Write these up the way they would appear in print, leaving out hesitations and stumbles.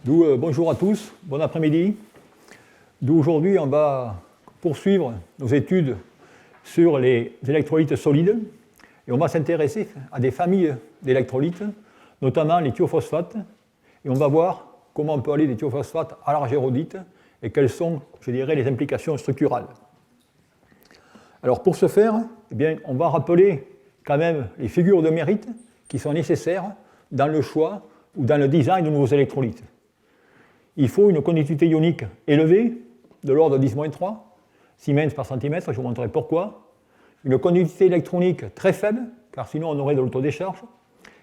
Bonjour à tous, bon après-midi. D'où aujourd'hui on va poursuivre nos études sur les électrolytes solides et on va s'intéresser à des familles d'électrolytes, notamment les thiophosphates, et on va voir comment on peut aller des thiophosphates à l'argérodite et quelles sont, je dirais, les implications structurales. Alors pour ce faire, eh bien, on va rappeler quand même les figures de mérite qui sont nécessaires dans le choix ou dans le design de nouveaux électrolytes. Il faut une conductivité ionique élevée, de l'ordre de 10-3, Siemens par centimètre, je vous montrerai pourquoi. Une conductivité électronique très faible, car sinon on aurait de l'autodécharge.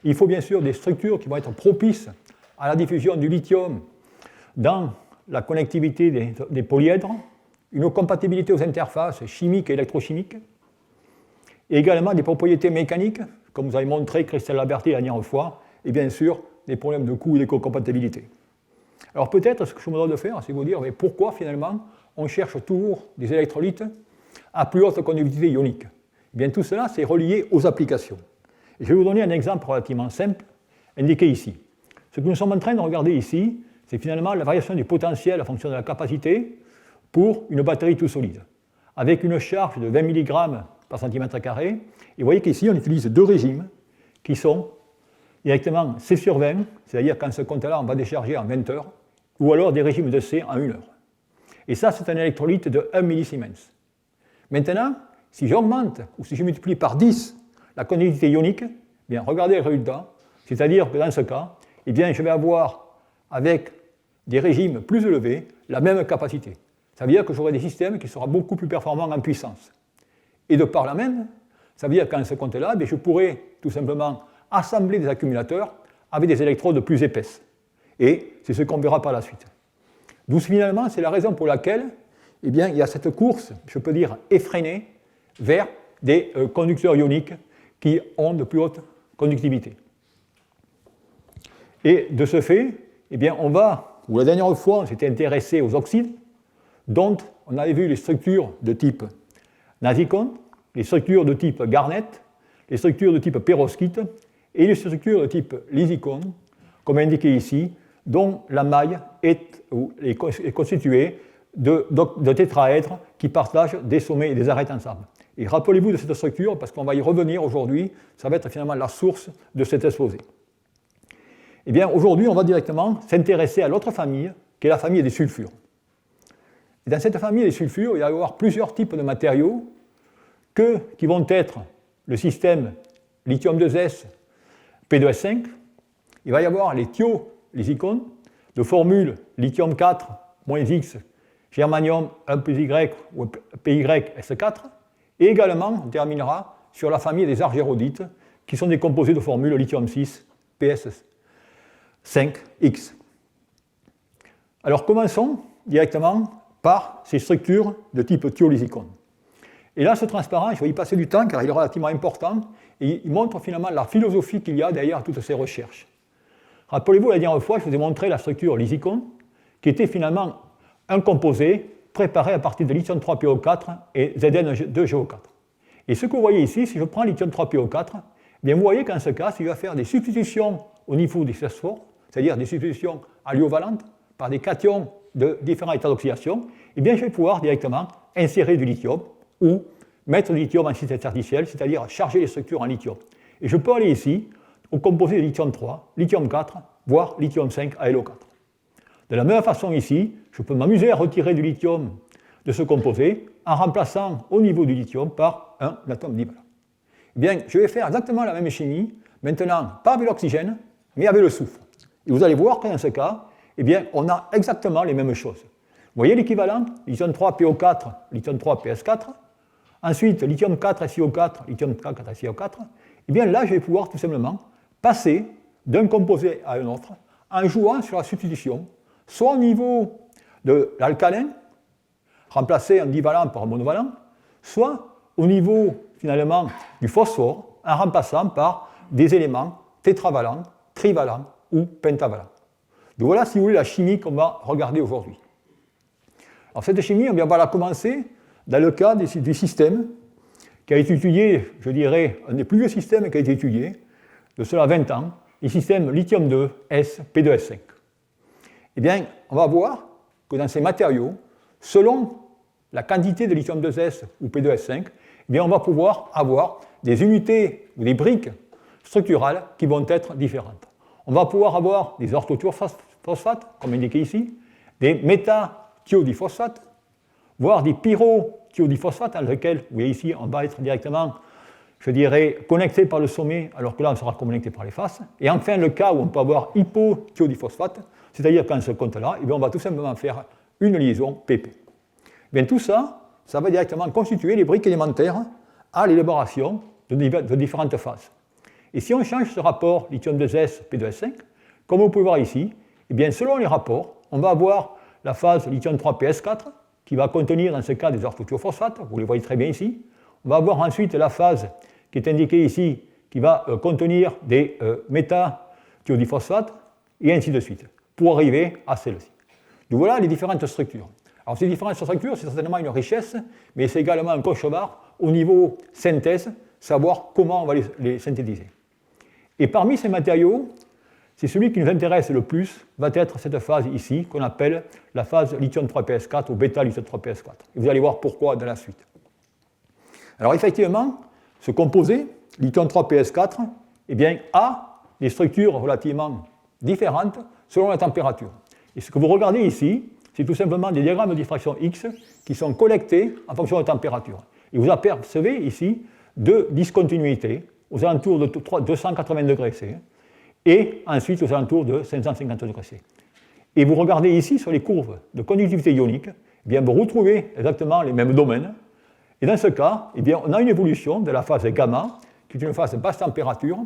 Il faut bien sûr des structures qui vont être propices à la diffusion du lithium dans la connectivité des polyèdres, une compatibilité aux interfaces chimiques et électrochimiques, et également des propriétés mécaniques, comme vous avez montré Christelle Laberté la dernière fois, et bien sûr des problèmes de coût et d'éco-compatibilité. Alors peut-être ce que je me dois de faire, c'est vous dire mais pourquoi finalement on cherche toujours des électrolytes à plus haute conductivité ionique. Eh bien tout cela c'est relié aux applications. Et je vais vous donner un exemple relativement simple, indiqué ici. Ce que nous sommes en train de regarder ici, c'est finalement la variation du potentiel en fonction de la capacité pour une batterie tout solide, avec une charge de 20 mg par centimètre carré. Et vous voyez qu'ici on utilise deux régimes qui sont directement C sur 20, c'est-à-dire qu'en ce compte-là, on va décharger en 20 heures, ou alors des régimes de C en 1 heure. Et ça, c'est un électrolyte de 1 millisiemens. Maintenant, si j'augmente, ou si je multiplie par 10 la conductivité ionique, eh bien, regardez le résultat, c'est-à-dire que dans ce cas, eh bien, je vais avoir, avec des régimes plus élevés, la même capacité. Ça veut dire que j'aurai des systèmes qui seront beaucoup plus performants en puissance. Et de par là même, ça veut dire qu'en ce compte-là, je pourrais tout simplement assembler des accumulateurs avec des électrodes plus épaisses. Et c'est ce qu'on verra par la suite. D'où finalement, c'est la raison pour laquelle eh bien, il y a cette course, je peux dire, effrénée vers des conducteurs ioniques qui ont de plus haute conductivité. Et de ce fait, eh bien, la dernière fois, on s'était intéressé aux oxydes, dont on avait vu les structures de type nasicon, les structures de type garnette, les structures de type perovskite et les structures de type lysicon, comme indiqué ici, dont la maille est constituée de tétraèdres qui partagent des sommets et des arêtes ensemble. Et rappelez-vous de cette structure, parce qu'on va y revenir aujourd'hui, ça va être finalement la source de cet exposé. Eh bien, aujourd'hui, on va directement s'intéresser à l'autre famille, qui est la famille des sulfures. Et dans cette famille des sulfures, il va y avoir plusieurs types de matériaux qui vont être le système lithium-2s, P2S5. Il va y avoir les thiolysicons de formule lithium 4 -X, germanium 1 plus Y ou PYS4. Et également, on terminera sur la famille des argérodites, qui sont des composés de formule lithium 6, PS5X. Alors commençons directement par ces structures de type thiolysicon. Et là, ce transparent, je vais y passer du temps car il est relativement important et il montre finalement la philosophie qu'il y a derrière toutes ces recherches. Rappelez-vous, la dernière fois, je vous ai montré la structure lysicon, qui était finalement un composé préparé à partir de lithium 3PO4 et Zn2GO4. Et ce que vous voyez ici, si je prends lithium 3PO4, bien vous voyez qu'en ce cas, il va faire des substitutions au niveau des phosphores, c'est-à-dire des substitutions alliovalentes par des cations de différents états d'oxydation, et bien je vais pouvoir directement insérer du lithium ou mettre du lithium en synthèse artificielle, c'est-à-dire charger les structures en lithium. Et je peux aller ici au composé de lithium 3, lithium 4, voire lithium 5 ALO4. De la même façon ici, je peux m'amuser à retirer du lithium de ce composé en remplaçant au niveau du lithium par un atome divalent. Eh bien, je vais faire exactement la même chimie, maintenant pas avec l'oxygène, mais avec le soufre. Et vous allez voir que dans ce cas, eh bien, on a exactement les mêmes choses. Vous voyez l'équivalent, lithium 3 PO4, lithium 3 PS4, ensuite lithium 4 SiO4, lithium 4 SiO4, eh bien là je vais pouvoir tout simplement passer d'un composé à un autre en jouant sur la substitution, soit au niveau de l'alcalin, remplacé un divalent par un monovalent, soit au niveau finalement du phosphore, en remplaçant par des éléments tétravalents, trivalents ou pentavalents. Donc voilà, si vous voulez, la chimie qu'on va regarder aujourd'hui. Alors cette chimie, on va la commencer dans le cas du système qui a été étudié, je dirais, un des plus vieux systèmes qui a été étudié, de cela 20 ans, le système lithium-2 S P2S5. eh bien, on va voir que dans ces matériaux, selon la quantité de lithium 2S ou P2S5, eh bien, on va pouvoir avoir des unités ou des briques structurales qui vont être différentes. On va pouvoir avoir des orthothiophosphates, comme indiqué ici, des métathiodiphosphates, voire des pyrothiodiphosphates, dans lesquels, vous voyez ici, on va être directement, je dirais, connecté par le sommet, alors que là, on sera connecté par les faces. Et enfin, le cas où on peut avoir hypothiodiphosphate, c'est-à-dire qu'en ce compte-là, on va tout simplement faire une liaison PP. Bien, tout ça, ça va directement constituer les briques élémentaires à l'élaboration de différentes phases. Et si on change ce rapport lithium 2S, P2S5, comme vous pouvez voir ici, eh bien, selon les rapports, on va avoir la phase lithium 3, PS4, qui va contenir dans ce cas des orthothiophosphates, vous les voyez très bien ici. On va avoir ensuite la phase qui est indiquée ici, qui va contenir des métathiodiphosphates, et ainsi de suite, pour arriver à celle-ci. Donc voilà les différentes structures. Alors ces différentes structures, c'est certainement une richesse, mais c'est également un cauchemar au niveau synthèse, savoir comment on va les synthétiser. Et parmi ces matériaux, c'est celui qui nous intéresse le plus, va être cette phase ici, qu'on appelle la phase lithium 3PS4 ou bêta lithium 3PS4. Et vous allez voir pourquoi dans la suite. Alors effectivement, ce composé, lithium 3PS4, eh bien, a des structures relativement différentes selon la température. Et ce que vous regardez ici, c'est tout simplement des diagrammes de diffraction X qui sont collectés en fonction de la température. Et vous apercevez ici deux discontinuités aux alentours de 280 degrés C et ensuite aux alentours de 550 degrés C. Et vous regardez ici sur les courbes de conductivité ionique, eh bien, vous retrouvez exactement les mêmes domaines. Et dans ce cas, eh bien, on a une évolution de la phase gamma, qui est une phase basse température,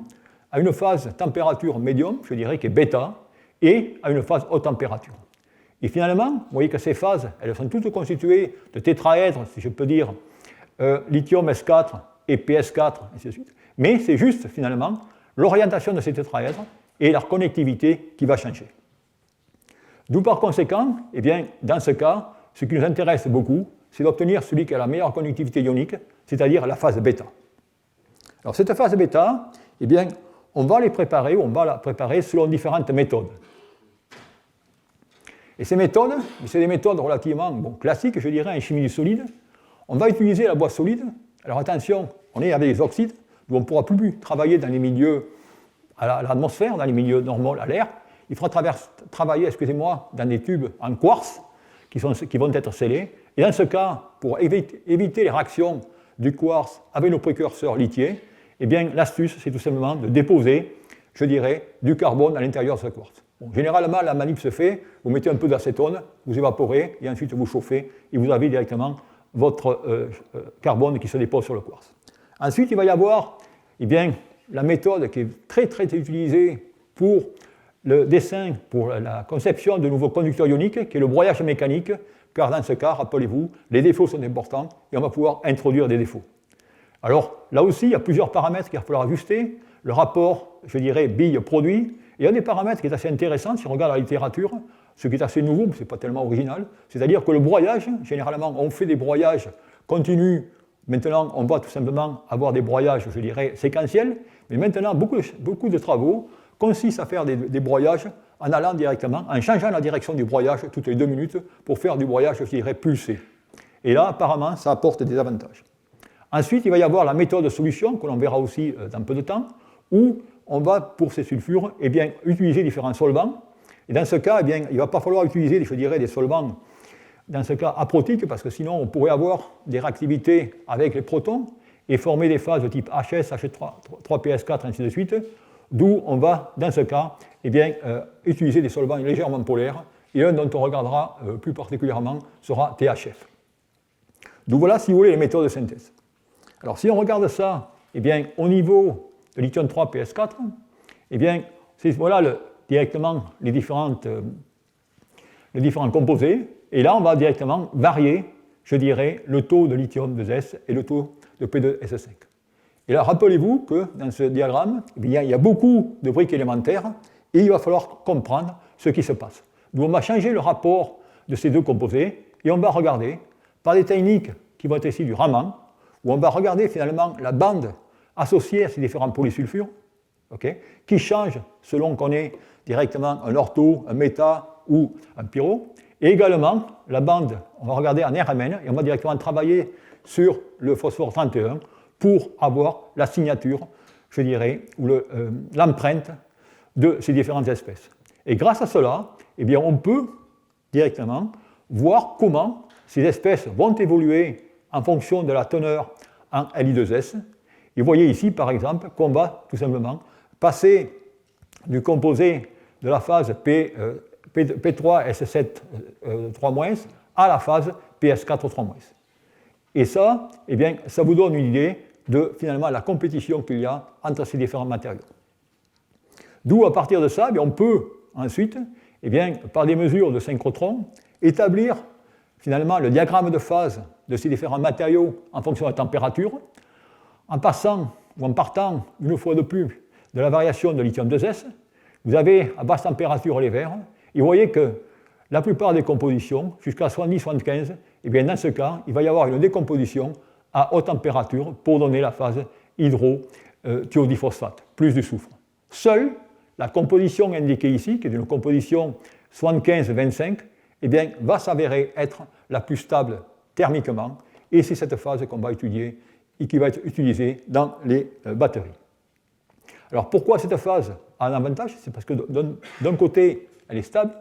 à une phase température médium, je dirais, qui est bêta, et à une phase haute température. Et finalement, vous voyez que ces phases, elles sont toutes constituées de tétraèdres, si je peux dire, lithium S4 et PS4, ainsi de suite. Mais c'est juste, finalement, l'orientation de ces tétraèdres et leur connectivité qui va changer. D'où par conséquent, eh bien, dans ce cas, ce qui nous intéresse beaucoup, c'est d'obtenir celui qui a la meilleure conductivité ionique, c'est-à-dire la phase bêta. Alors cette phase bêta, eh bien, on va la préparer selon différentes méthodes. Et ces méthodes, c'est des méthodes relativement classiques, je dirais, en chimie du solide. On va utiliser la boîte solide. Alors attention, on est avec les oxydes, donc on ne pourra plus travailler dans les milieux à l'atmosphère, dans les milieux normaux, à l'air. Il faudra travailler, dans des tubes en quartz qui vont être scellés. Et dans ce cas, pour éviter les réactions du quartz avec nos précurseurs lithiers, eh bien, l'astuce, c'est tout simplement de déposer, je dirais, du carbone à l'intérieur de ce quartz. Bon, généralement, la manip se fait, vous mettez un peu d'acétone, vous évaporez, et ensuite vous chauffez, et vous avez directement votre carbone qui se dépose sur le quartz. Ensuite, il va y avoir eh bien, la méthode qui est très, très utilisée pour le dessin, pour la conception de nouveaux conducteurs ioniques, qui est le broyage mécanique, car dans ce cas, rappelez-vous, les défauts sont importants, et on va pouvoir introduire des défauts. Alors, là aussi, il y a plusieurs paramètres qu'il va falloir ajuster. Le rapport, je dirais, bille-produit. Et un des paramètres qui est assez intéressant, si on regarde la littérature, ce qui est assez nouveau, mais ce n'est pas tellement original, c'est-à-dire que le broyage, généralement, on fait des broyages continus. Maintenant, on va tout simplement avoir des broyages, je dirais, séquentiels. Mais maintenant, beaucoup de travaux consistent à faire des broyages en allant directement, en changeant la direction du broyage toutes les 2 minutes pour faire du broyage, je dirais, pulsé. Et là, apparemment, ça apporte des avantages. Ensuite, il va y avoir la méthode de solution, que l'on verra aussi dans peu de temps, où on va, pour ces sulfures, eh bien, utiliser différents solvants. Et dans ce cas, eh bien, il ne va pas falloir utiliser, je dirais, des solvants, dans ce cas, aprotiques, parce que sinon, on pourrait avoir des réactivités avec les protons et former des phases de type HS, H3, 3PS4, ainsi de suite, d'où on va, dans ce cas, eh bien, utiliser des solvants légèrement polaires, et un dont on regardera plus particulièrement sera THF. D'où voilà, si vous voulez, les méthodes de synthèse. Alors, si on regarde ça, eh bien, au niveau de lithium 3 PS4, eh bien, voilà directement les différents composés. Et là, on va directement varier, je dirais, le taux de lithium 2S et le taux de P2S5. Et là, rappelez-vous que dans ce diagramme, eh bien, il y a beaucoup de briques élémentaires et il va falloir comprendre ce qui se passe. Donc, on va changer le rapport de ces deux composés et on va regarder par des techniques qui vont être ici du Raman, où on va regarder finalement la bande associée à ces différents polysulfures, qui change selon qu'on ait directement un ortho, un méta ou un pyro. Et également, la bande, on va regarder en RMN et on va directement travailler sur le phosphore 31 pour avoir la signature, je dirais, ou l'empreinte de ces différentes espèces. Et grâce à cela, eh bien, on peut directement voir comment ces espèces vont évoluer en fonction de la teneur en Li2S. Et vous voyez ici, par exemple, qu'on va tout simplement passer du composé de la phase P3S7 3- à la phase PS4 3-. Et ça, eh bien, ça vous donne une idée de finalement la compétition qu'il y a entre ces différents matériaux. D'où, à partir de ça, eh bien, on peut ensuite, eh bien, par des mesures de synchrotron, établir finalement le diagramme de phase de ces différents matériaux en fonction de la température, en passant ou en partant une fois de plus de la variation de lithium 2S. Vous avez à basse température les verts, et vous voyez que la plupart des compositions, jusqu'à 70-75, eh bien, dans ce cas, il va y avoir une décomposition à haute température pour donner la phase hydrothiodiphosphate, plus du soufre. Seule la composition indiquée ici, qui est une composition 75-25, eh bien, va s'avérer être la plus stable thermiquement, et c'est cette phase qu'on va étudier et qui va être utilisée dans les batteries. Alors pourquoi cette phase a un avantage? C'est parce que d'un côté, elle est stable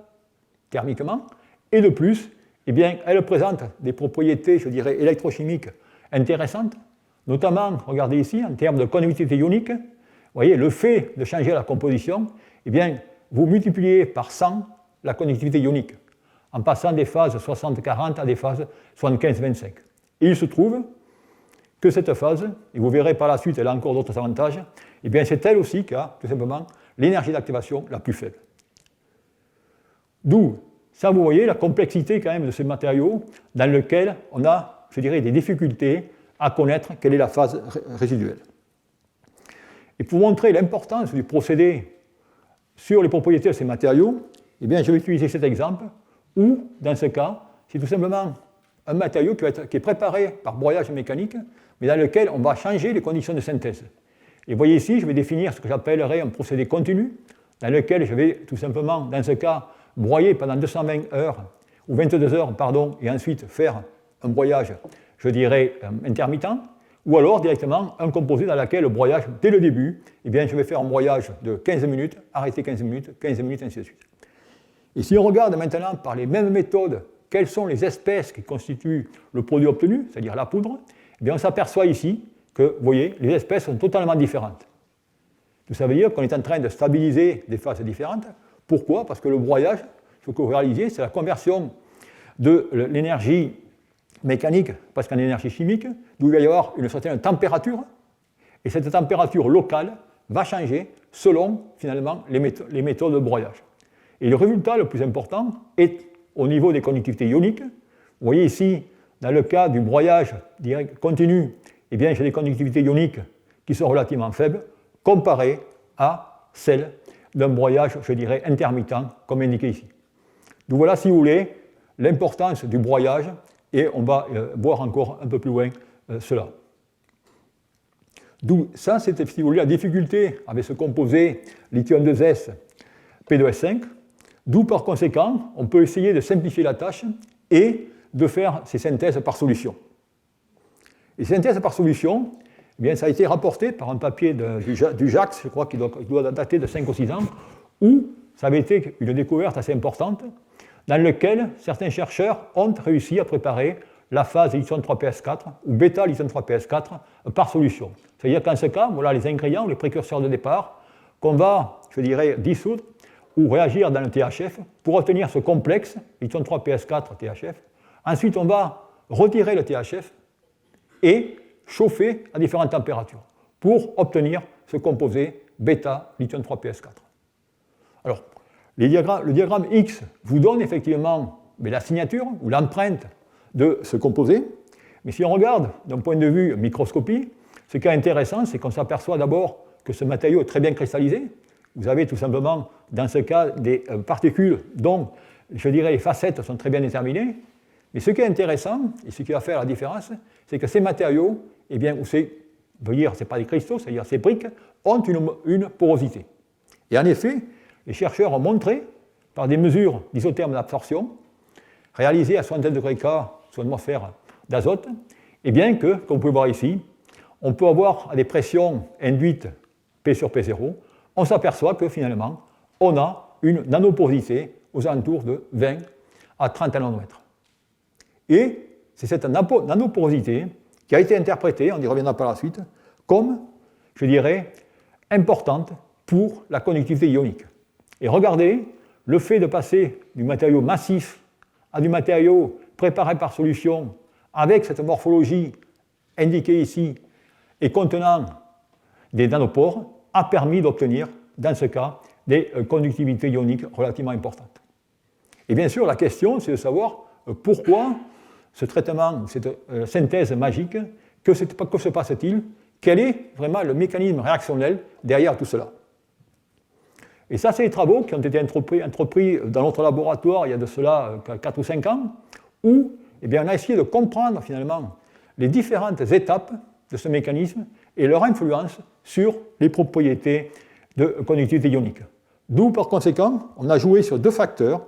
thermiquement, et de plus, eh bien, elle présente des propriétés, je dirais, électrochimiques intéressantes, notamment, regardez ici, en termes de conductivité ionique. Vous voyez, le fait de changer la composition, eh bien, vous multipliez par 100 la conductivité ionique, en passant des phases 60-40 à des phases 75-25. Et il se trouve que cette phase, et vous verrez par la suite, elle a encore d'autres avantages, eh bien, c'est elle aussi qui a, tout simplement, l'énergie d'activation la plus faible. D'où, ça vous voyez, la complexité quand même de ces matériaux dans lesquels on a, je dirais, des difficultés à connaître quelle est la phase résiduelle. Et pour montrer l'importance du procédé sur les propriétés de ces matériaux, eh bien, je vais utiliser cet exemple où, dans ce cas, c'est tout simplement un matériau qui est préparé par broyage mécanique, mais dans lequel on va changer les conditions de synthèse. Et vous voyez ici, je vais définir ce que j'appellerais un procédé continu, dans lequel je vais tout simplement, dans ce cas, broyer pendant 220 heures, ou 22 heures, pardon, et ensuite faire un broyage, je dirais, intermittent, ou alors directement un composé dans lequel le broyage, dès le début, eh bien, je vais faire un broyage de 15 minutes, arrêter 15 minutes, ainsi de suite. Et si on regarde maintenant par les mêmes méthodes quelles sont les espèces qui constituent le produit obtenu, c'est-à-dire la poudre, eh bien, on s'aperçoit ici que, vous voyez, les espèces sont totalement différentes. Tout ça veut dire qu'on est en train de stabiliser des phases différentes. Pourquoi? Parce que le broyage, ce que vous réalisez, c'est la conversion de l'énergie mécanique, presque en énergie chimique, d'où il va y avoir une certaine température, et cette température locale va changer selon, finalement, les méthodes de broyage. Et le résultat le plus important est au niveau des conductivités ioniques. Vous voyez ici, dans le cas du broyage direct continu, eh bien, j'ai des conductivités ioniques qui sont relativement faibles, comparées à celles d'un broyage, je dirais, intermittent, comme indiqué ici. Donc voilà, si vous voulez, l'importance du broyage, et on va voir encore un peu plus loin cela. D'où ça, c'était, si vous voulez, la difficulté avec ce composé lithium 2S P2S5, d'où par conséquent, on peut essayer de simplifier la tâche et de faire ces synthèses par solution. Et ces synthèses par solution, eh bien, ça a été rapporté par un papier du JAX, je crois qu'il doit dater de 5 ou 6 ans, où ça avait été une découverte assez importante, dans laquelle certains chercheurs ont réussi à préparer la phase lithium 3PS4 ou bêta lithium 3PS4 par solution. C'est-à-dire qu'en ce cas, voilà les ingrédients, les précurseurs de départ, qu'on va, je dirais, dissoudre ou réagir dans le THF pour obtenir ce complexe, lithium 3PS4 THF. Ensuite, on va retirer le THF et chauffer à différentes températures pour obtenir ce composé bêta lithium 3PS4. Alors, le diagramme X vous donne effectivement la signature ou l'empreinte de ce composé, mais si on regarde d'un point de vue microscopie, ce qui est intéressant, c'est qu'on s'aperçoit d'abord que ce matériau est très bien cristallisé. Vous avez tout simplement, dans ce cas, des particules dont, je dirais, les facettes sont très bien déterminées. Mais ce qui est intéressant, et ce qui va faire la différence, c'est que ces matériaux, eh bien, ce n'est pas des cristaux, c'est-à-dire ces briques, ont une porosité. Et en effet, les chercheurs ont montré par des mesures d'isotherme d'absorption réalisées à 60 degrés K sous l'atmosphère d'azote, et bien que, comme vous pouvez voir ici, on peut avoir à des pressions induites P sur P0, on s'aperçoit que finalement, on a une nanoporosité aux alentours de 20 à 30 nanomètres. Et c'est cette nanoporosité qui a été interprétée, on y reviendra par la suite, comme, je dirais, importante pour la conductivité ionique. Et regardez, le fait de passer du matériau massif à du matériau préparé par solution avec cette morphologie indiquée ici et contenant des nanopores a permis d'obtenir, dans ce cas, des conductivités ioniques relativement importantes. Et bien sûr, la question, c'est de savoir pourquoi ce traitement, cette synthèse magique, que se passe-t-il? Quel est vraiment le mécanisme réactionnel derrière tout cela? Et ça, c'est des travaux qui ont été entrepris dans notre laboratoire il y a de cela 4 ou 5 ans, où on a essayé de comprendre finalement les différentes étapes de ce mécanisme et leur influence sur les propriétés de conductivité ionique. D'où, par conséquent, on a joué sur deux facteurs.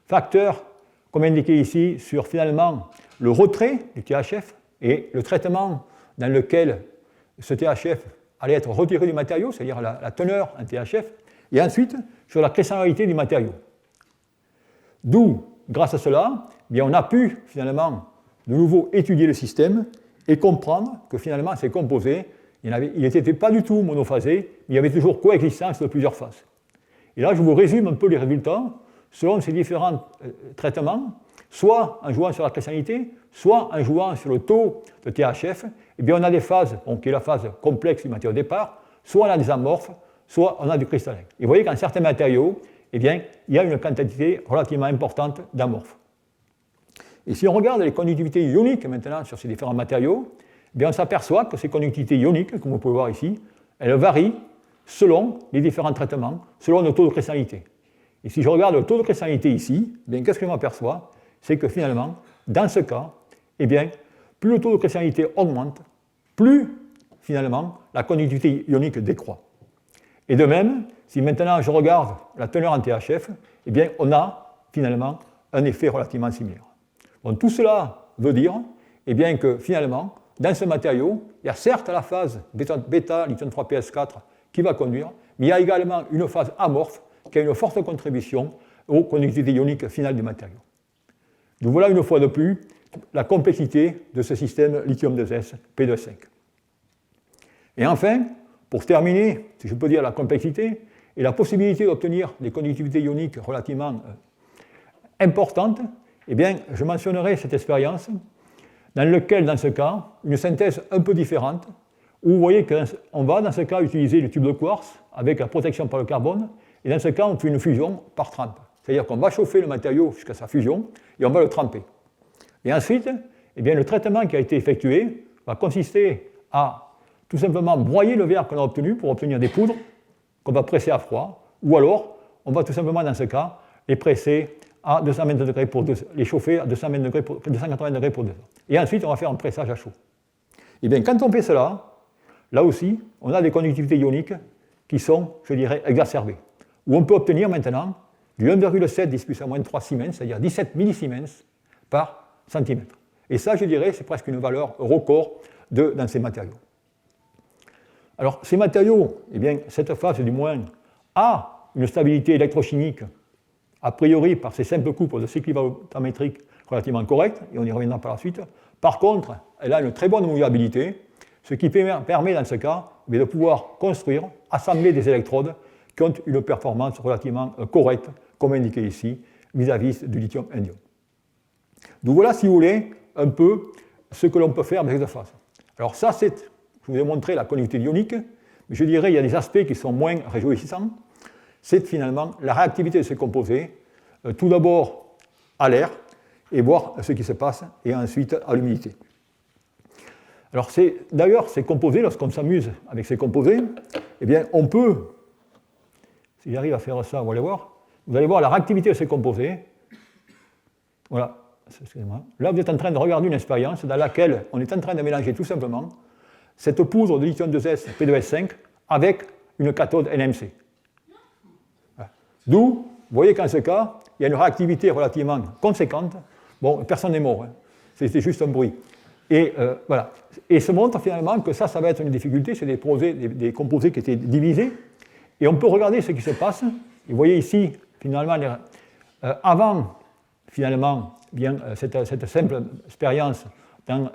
Facteur, comme indiqué ici, sur finalement le retrait du THF et le traitement dans lequel ce THF allait être retiré du matériau, c'est-à-dire la teneur en THF, et ensuite sur la cristallinité du matériau. D'où, grâce à cela, on a pu finalement de nouveau étudier le système et comprendre que finalement ces composés, ils n'étaient pas du tout monophasés, mais il y avait toujours coexistence de plusieurs phases. Et là, je vous résume un peu les résultats selon ces différents traitements, soit en jouant sur la cristallinité, soit en jouant sur le taux de THF. On a des phases, qui est la phase complexe du matériau de départ, soit on a des amorphes, soit on a du cristallin. Et vous voyez qu'en certains matériaux, il y a une quantité relativement importante d'amorphes. Et si on regarde les conductivités ioniques maintenant sur ces différents matériaux, on s'aperçoit que ces conductivités ioniques, comme vous pouvez voir ici, elles varient selon les différents traitements, selon le taux de cristallinité. Et si je regarde le taux de cristallinité ici, qu'est-ce que je m'aperçois? C'est que finalement, dans ce cas, plus le taux de cristallinité augmente, plus finalement la conductivité ionique décroît. Et de même, si maintenant je regarde la teneur en THF, on a finalement un effet relativement similaire. Bon, tout cela veut dire que finalement, dans ce matériau, il y a certes la phase bêta lithium 3PS4 qui va conduire, mais il y a également une phase amorphe qui a une forte contribution aux conductivités ioniques finales du matériau. Donc voilà une fois de plus la complexité de ce système lithium-2s P2S5. Et enfin, pour terminer, si je peux dire la complexité et la possibilité d'obtenir des conductivités ioniques relativement importantes, je mentionnerai cette expérience dans laquelle, dans ce cas, une synthèse un peu différente, où vous voyez qu'on va, dans ce cas, utiliser le tube de quartz avec la protection par le carbone, et dans ce cas, on fait une fusion par trempe. C'est-à-dire qu'on va chauffer le matériau jusqu'à sa fusion, et on va le tremper. Et ensuite, le traitement qui a été effectué va consister à tout simplement broyer le verre qu'on a obtenu pour obtenir des poudres qu'on va presser à froid, ou alors, on va tout simplement, dans ce cas, les presser à 220 degrés pour 2 heures, les chauffer à 280 degrés pour 2 heures. Et ensuite, on va faire un pressage à chaud. Et bien, quand on fait cela, là aussi, on a des conductivités ioniques qui sont, je dirais, exacerbées, où on peut obtenir maintenant du 1,7 10 puissance moins 3 Siemens, c'est-à-dire 17 millisiemens par centimètre. Et ça, je dirais, c'est presque une valeur record dans ces matériaux. Alors, ces matériaux, cette phase, du moins, a une stabilité électrochimique, a priori, par ces simples couples de cycle voltammétrique relativement correcte, et on y reviendra par la suite. Par contre, elle a une très bonne mouvabilité, ce qui permet, dans ce cas, de pouvoir construire, assembler des électrodes qui ont une performance relativement correcte, comme indiqué ici, vis-à-vis du lithium indium. Donc voilà, si vous voulez, un peu ce que l'on peut faire avec cette phase. Alors ça, je vous ai montré la conductivité ionique, mais je dirais qu'il y a des aspects qui sont moins réjouissants. C'est finalement la réactivité de ces composés, tout d'abord à l'air, et voir ce qui se passe, et ensuite à l'humidité. Alors d'ailleurs, ces composés, lorsqu'on s'amuse avec ces composés, on peut, si j'arrive à faire ça, vous allez voir la réactivité de ces composés. Voilà, excusez-moi. Là, vous êtes en train de regarder une expérience dans laquelle on est en train de mélanger tout simplement cette poudre de lithium-2s P2S5 avec une cathode NMC. Voilà. D'où, vous voyez qu'en ce cas, il y a une réactivité relativement conséquente. Bon, personne n'est mort, hein. C'était juste un bruit. Et voilà. Et se montre finalement que ça va être une difficulté, c'est des composés qui étaient divisés. Et on peut regarder ce qui se passe. Et vous voyez ici, finalement, avant, finalement, bien, cette simple expérience dans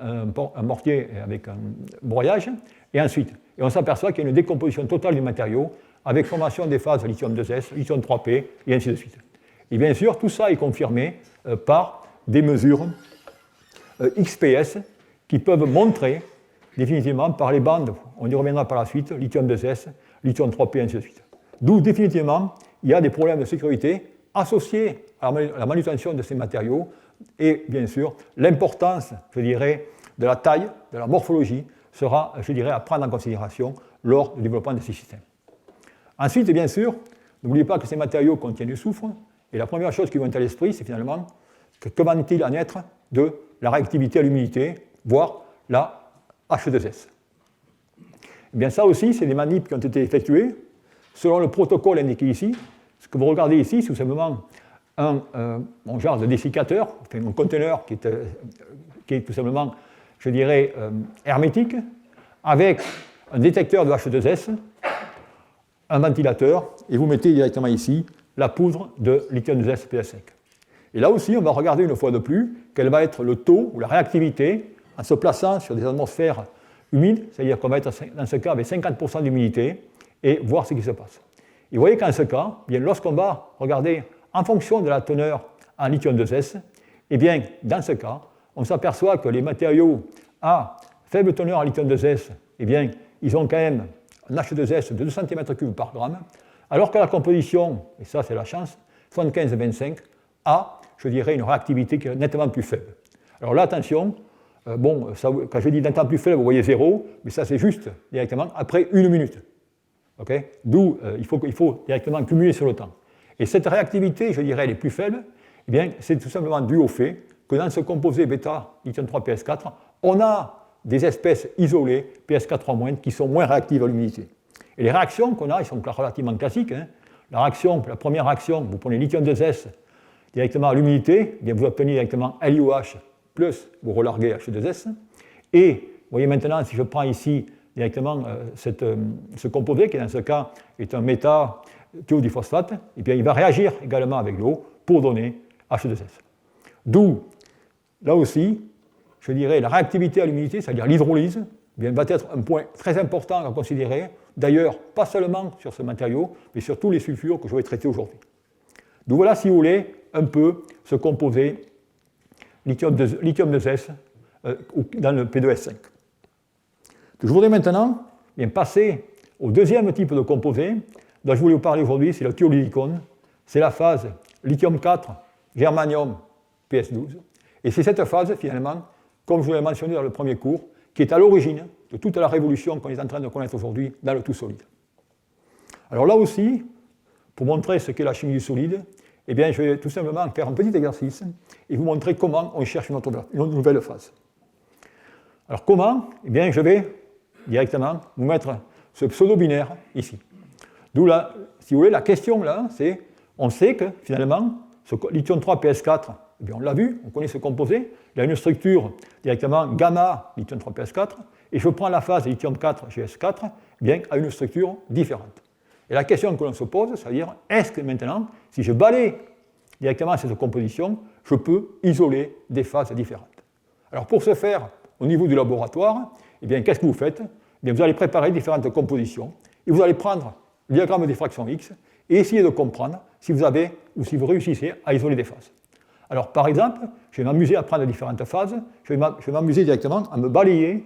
un mortier avec un broyage, et ensuite, et on s'aperçoit qu'il y a une décomposition totale du matériau avec formation des phases lithium 2S, lithium 3P, et ainsi de suite. Et bien sûr, tout ça est confirmé par des mesures XPS qui peuvent montrer définitivement par les bandes, on y reviendra par la suite, lithium 2S, lithium 3P, et ainsi de suite. D'où définitivement, il y a des problèmes de sécurité associés à la manutention de ces matériaux et bien sûr, l'importance, je dirais, de la taille, de la morphologie sera, je dirais, à prendre en considération lors du développement de ces systèmes. Ensuite, bien sûr, n'oubliez pas que ces matériaux contiennent du soufre, et la première chose qui vient à l'esprit, c'est finalement que va-t-il en être de la réactivité à l'humidité, voire la H2S. Et bien ça aussi, c'est des manips qui ont été effectuées selon le protocole indiqué ici. Ce que vous regardez ici, c'est tout simplement un genre de dessiccateur, enfin, un conteneur qui est tout simplement, je dirais, hermétique, avec un détecteur de H2S, un ventilateur, et vous mettez directement ici la poudre de lithium 2S PS5. Et là aussi, on va regarder une fois de plus quel va être le taux ou la réactivité en se plaçant sur des atmosphères humides, c'est-à-dire qu'on va être dans ce cas avec 50% d'humidité, et voir ce qui se passe. Et vous voyez qu'en ce cas, bien, lorsqu'on va regarder en fonction de la teneur en lithium 2S, eh bien, dans ce cas, on s'aperçoit que les matériaux à faible teneur en lithium 2S, eh bien, ils ont quand même un H2S de 2 cm3 par gramme, alors que la composition, et ça c'est la chance, 75-25, a, je dirais, une réactivité qui est nettement plus faible. Alors là, attention, bon, ça, quand je dis nettement plus faible, vous voyez 0, mais ça c'est juste directement après 1 minute. Okay. D'où il faut directement cumuler sur le temps. Et cette réactivité, je dirais, elle est plus faible, eh bien, c'est tout simplement dû au fait que dans ce composé bêta lithium 3 PS4, on a des espèces isolées, PS4-, qui sont moins réactives à l'humidité. Et les réactions qu'on a, elles sont relativement classiques. Hein. La première réaction, vous prenez lithium 2S directement à l'humidité, eh bien vous obtenez directement LiOH plus vous relarguez H2S. Et vous voyez maintenant, si je prends ici directement ce composé, qui dans ce cas est un méta-thiodiphosphate, et bien il va réagir également avec l'eau pour donner H2S. D'où, là aussi, je dirais, la réactivité à l'humidité, c'est-à-dire l'hydrolyse, va être un point très important à considérer, d'ailleurs, pas seulement sur ce matériau, mais sur tous les sulfures que je vais traiter aujourd'hui. Donc voilà, si vous voulez, un peu ce composé lithium 2S dans le P2S5. Je voudrais maintenant passer au deuxième type de composé dont je voulais vous parler aujourd'hui, c'est le thiolithium. C'est la phase lithium 4, germanium, PS12. Et c'est cette phase, finalement, comme je vous l'ai mentionné dans le premier cours, qui est à l'origine de toute la révolution qu'on est en train de connaître aujourd'hui dans le tout solide. Alors là aussi, pour montrer ce qu'est la chimie du solide, eh bien, je vais tout simplement faire un petit exercice et vous montrer comment on cherche une nouvelle phase. Alors comment? Eh bien, je vais directement vous mettre ce pseudo-binaire ici. D'où là, si vous voulez, la question là, c'est, on sait que finalement, ce lithium 3 PS4, eh bien, on l'a vu, on connaît ce composé, il a une structure directement gamma lithium 3 PS4, et je prends la phase lithium 4 GS4, eh bien, a une structure différente. Et la question que l'on se pose, c'est-à-dire, est-ce que maintenant, si je balaye directement cette composition, je peux isoler des phases différentes? Alors pour ce faire, au niveau du laboratoire, eh bien, qu'est-ce que vous faites? Eh bien, vous allez préparer différentes compositions, et vous allez prendre le diagramme des fractions X, et essayer de comprendre si vous avez, ou si vous réussissez à isoler des phases. Alors par exemple, je vais m'amuser à prendre différentes phases, je vais m'amuser directement à me balayer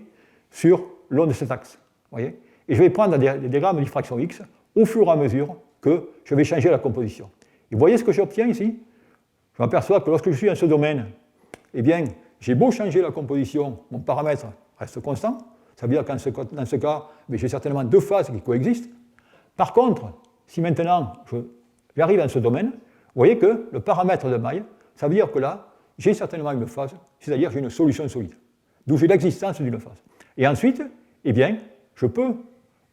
sur le long de cet axe. Voyez, et je vais prendre des diagrammes de diffraction X au fur et à mesure que je vais changer la composition. Et vous voyez ce que j'obtiens ici? Je m'aperçois que lorsque je suis dans ce domaine, eh bien, j'ai beau changer la composition, mon paramètre reste constant. Ça veut dire que dans ce cas, j'ai certainement deux phases qui coexistent. Par contre, si maintenant j'arrive dans ce domaine, vous voyez que le paramètre de maille, ça veut dire que là, j'ai certainement une phase, c'est-à-dire j'ai une solution solide, d'où j'ai l'existence d'une phase. Et ensuite, eh bien, je peux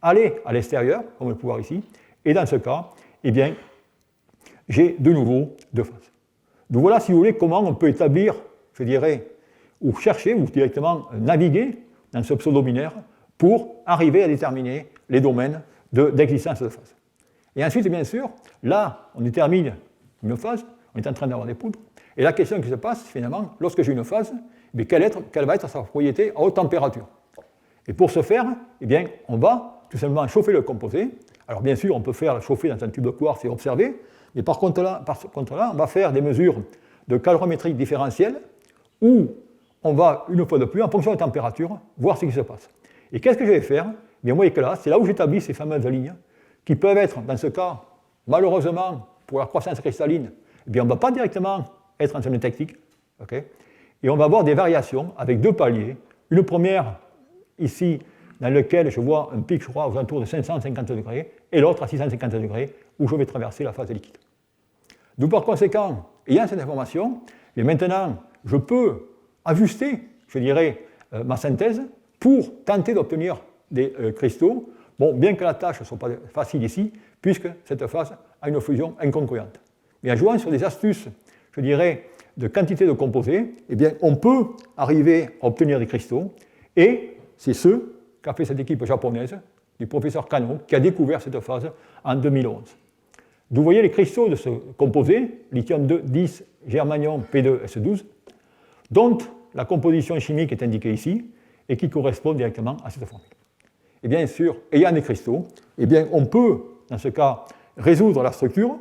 aller à l'extérieur, comme on peut le voir ici, et dans ce cas, eh bien, j'ai de nouveau deux phases. Donc voilà, si vous voulez, comment on peut établir, je dirais, ou chercher, ou directement naviguer dans ce pseudo-binaire pour arriver à déterminer les domaines d'existence de phase. Et ensuite, bien sûr, là, on détermine une phase, on est en train d'avoir des poudres, et la question qui se passe, finalement, lorsque j'ai une phase, eh quelle va être sa propriété à haute température. Et pour ce faire, eh bien, on va tout simplement chauffer le composé. Alors bien sûr, on peut faire chauffer dans un tube de quartz et observer, mais par contre là, on va faire des mesures de calorimétrie différentielle où on va, une fois de plus, en fonction de la température, voir ce qui se passe. Et qu'est-ce que je vais faire? Eh bien, vous voyez que là, c'est là où j'établis ces fameuses lignes qui peuvent être, dans ce cas, malheureusement, pour la croissance cristalline, eh bien, on ne va pas directement être en zone technique, okay, et on va avoir des variations avec deux paliers. Une première, ici, dans laquelle je vois un pic, je crois, aux alentours de 550 degrés, et l'autre à 650 degrés, où je vais traverser la phase liquide. Donc, par conséquent, ayant cette information, et maintenant, je peux ajuster, je dirais, ma synthèse pour tenter d'obtenir des cristaux, bon, bien que la tâche ne soit pas facile ici, puisque cette phase a une fusion inconcurrente. Mais en jouant sur des astuces, je dirais, de quantité de composés, eh bien, on peut arriver à obtenir des cristaux, et c'est ce qu'a fait cette équipe japonaise, du professeur Kano, qui a découvert cette phase en 2011. Vous voyez les cristaux de ce composé, lithium 10, germanium P2S12, dont la composition chimique est indiquée ici, et qui correspond directement à cette formule. Et bien sûr, ayant des cristaux, eh bien, on peut, dans ce cas, résoudre la structure.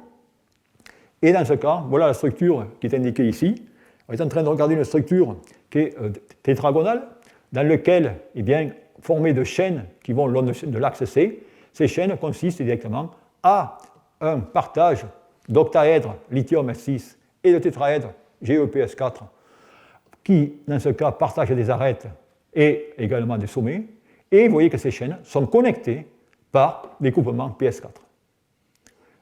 Et dans ce cas, voilà la structure qui est indiquée ici. On est en train de regarder une structure qui est tétragonale, dans laquelle, eh bien, formée de chaînes qui vont le long de l'axe C, ces chaînes consistent directement à un partage d'octaèdres lithium S6 et de tétraèdres GePS4, qui, dans ce cas, partagent des arêtes et également des sommets. Et vous voyez que ces chaînes sont connectées par des couplements PS4.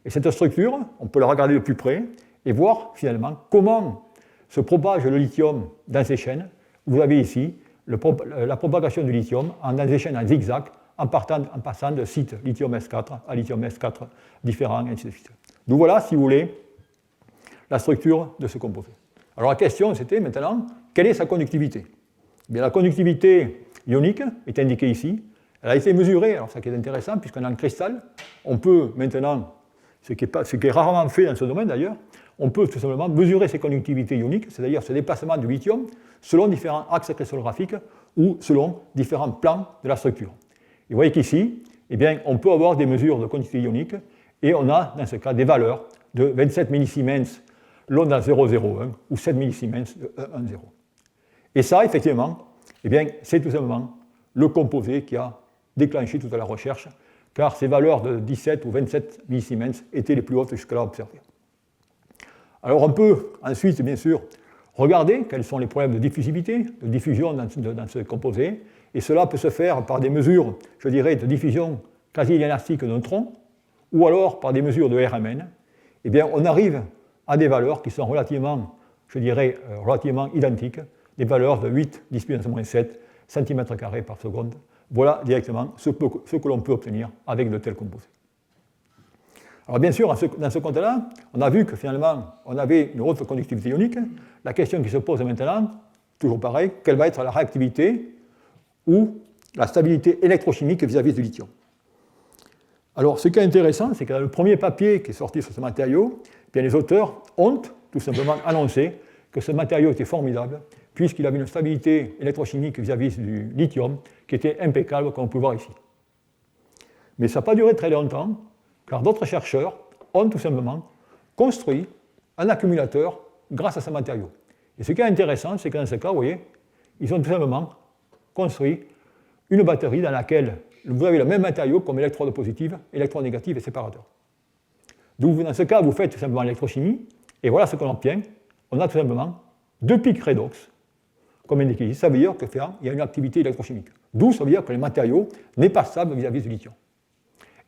Et cette structure, on peut la regarder de plus près et voir finalement comment se propage le lithium dans ces chaînes. Vous avez ici la propagation du lithium dans des chaînes en zigzag en passant de sites lithium S4 à lithium S4 différents, et ainsi de suite. Donc voilà, si vous voulez, la structure de ce composé. Alors la question, c'était maintenant, quelle est sa conductivité? Eh bien, la conductivité ionique est indiquée ici. Elle a été mesurée, alors ça qui est intéressant, puisqu'on a un cristal, on peut maintenant, ce qui est rarement fait dans ce domaine d'ailleurs, on peut tout simplement mesurer ces conductivités ioniques, c'est-à-dire ce déplacement du lithium, selon différents axes cristallographiques ou selon différents plans de la structure. Et vous voyez qu'ici, eh bien, on peut avoir des mesures de conductivité ionique, et on a dans ce cas des valeurs de 27 millisiemens lambda 0,01 ou 7 millisiemens de 1,0. Et ça, effectivement, eh bien, c'est tout simplement le composé qui a déclenché toute la recherche, car ces valeurs de 17 ou 27 millisiemens étaient les plus hautes jusque-là observées. Alors on peut ensuite, bien sûr, regarder quels sont les problèmes de diffusivité, de diffusion dans ce composé, et cela peut se faire par des mesures, je dirais, de diffusion quasi-élastique de neutrons, ou alors par des mesures de RMN. Eh bien, on arrive à des valeurs qui sont relativement, je dirais, relativement identiques, des valeurs de 8, 10 puissance moins 7 cm² par seconde. Voilà directement ce que l'on peut obtenir avec de tels composés. Alors bien sûr, dans ce compte-là, on a vu que finalement, on avait une haute conductivité ionique. La question qui se pose maintenant, toujours pareil, quelle va être la réactivité ou la stabilité électrochimique vis-à-vis du lithium? Alors ce qui est intéressant, c'est que dans le premier papier qui est sorti sur ce matériau, eh bien, les auteurs ont tout simplement annoncé que ce matériau était formidable, puisqu'il avait une stabilité électrochimique vis-à-vis du lithium qui était impeccable, comme on peut voir ici. Mais ça n'a pas duré très longtemps, car d'autres chercheurs ont tout simplement construit un accumulateur grâce à ce matériau. Et ce qui est intéressant, c'est que dans ce cas, vous voyez, ils ont tout simplement construit une batterie dans laquelle vous avez le même matériau comme électrode positive, électrode négative et séparateur. Donc dans ce cas, vous faites tout simplement l'électrochimie, et voilà ce qu'on obtient. On a tout simplement deux pics redox, comme indiqué ici. Ça veut dire qu'il y a une activité électrochimique. D'où ça veut dire que le matériau n'est pas stable vis-à-vis du lithium.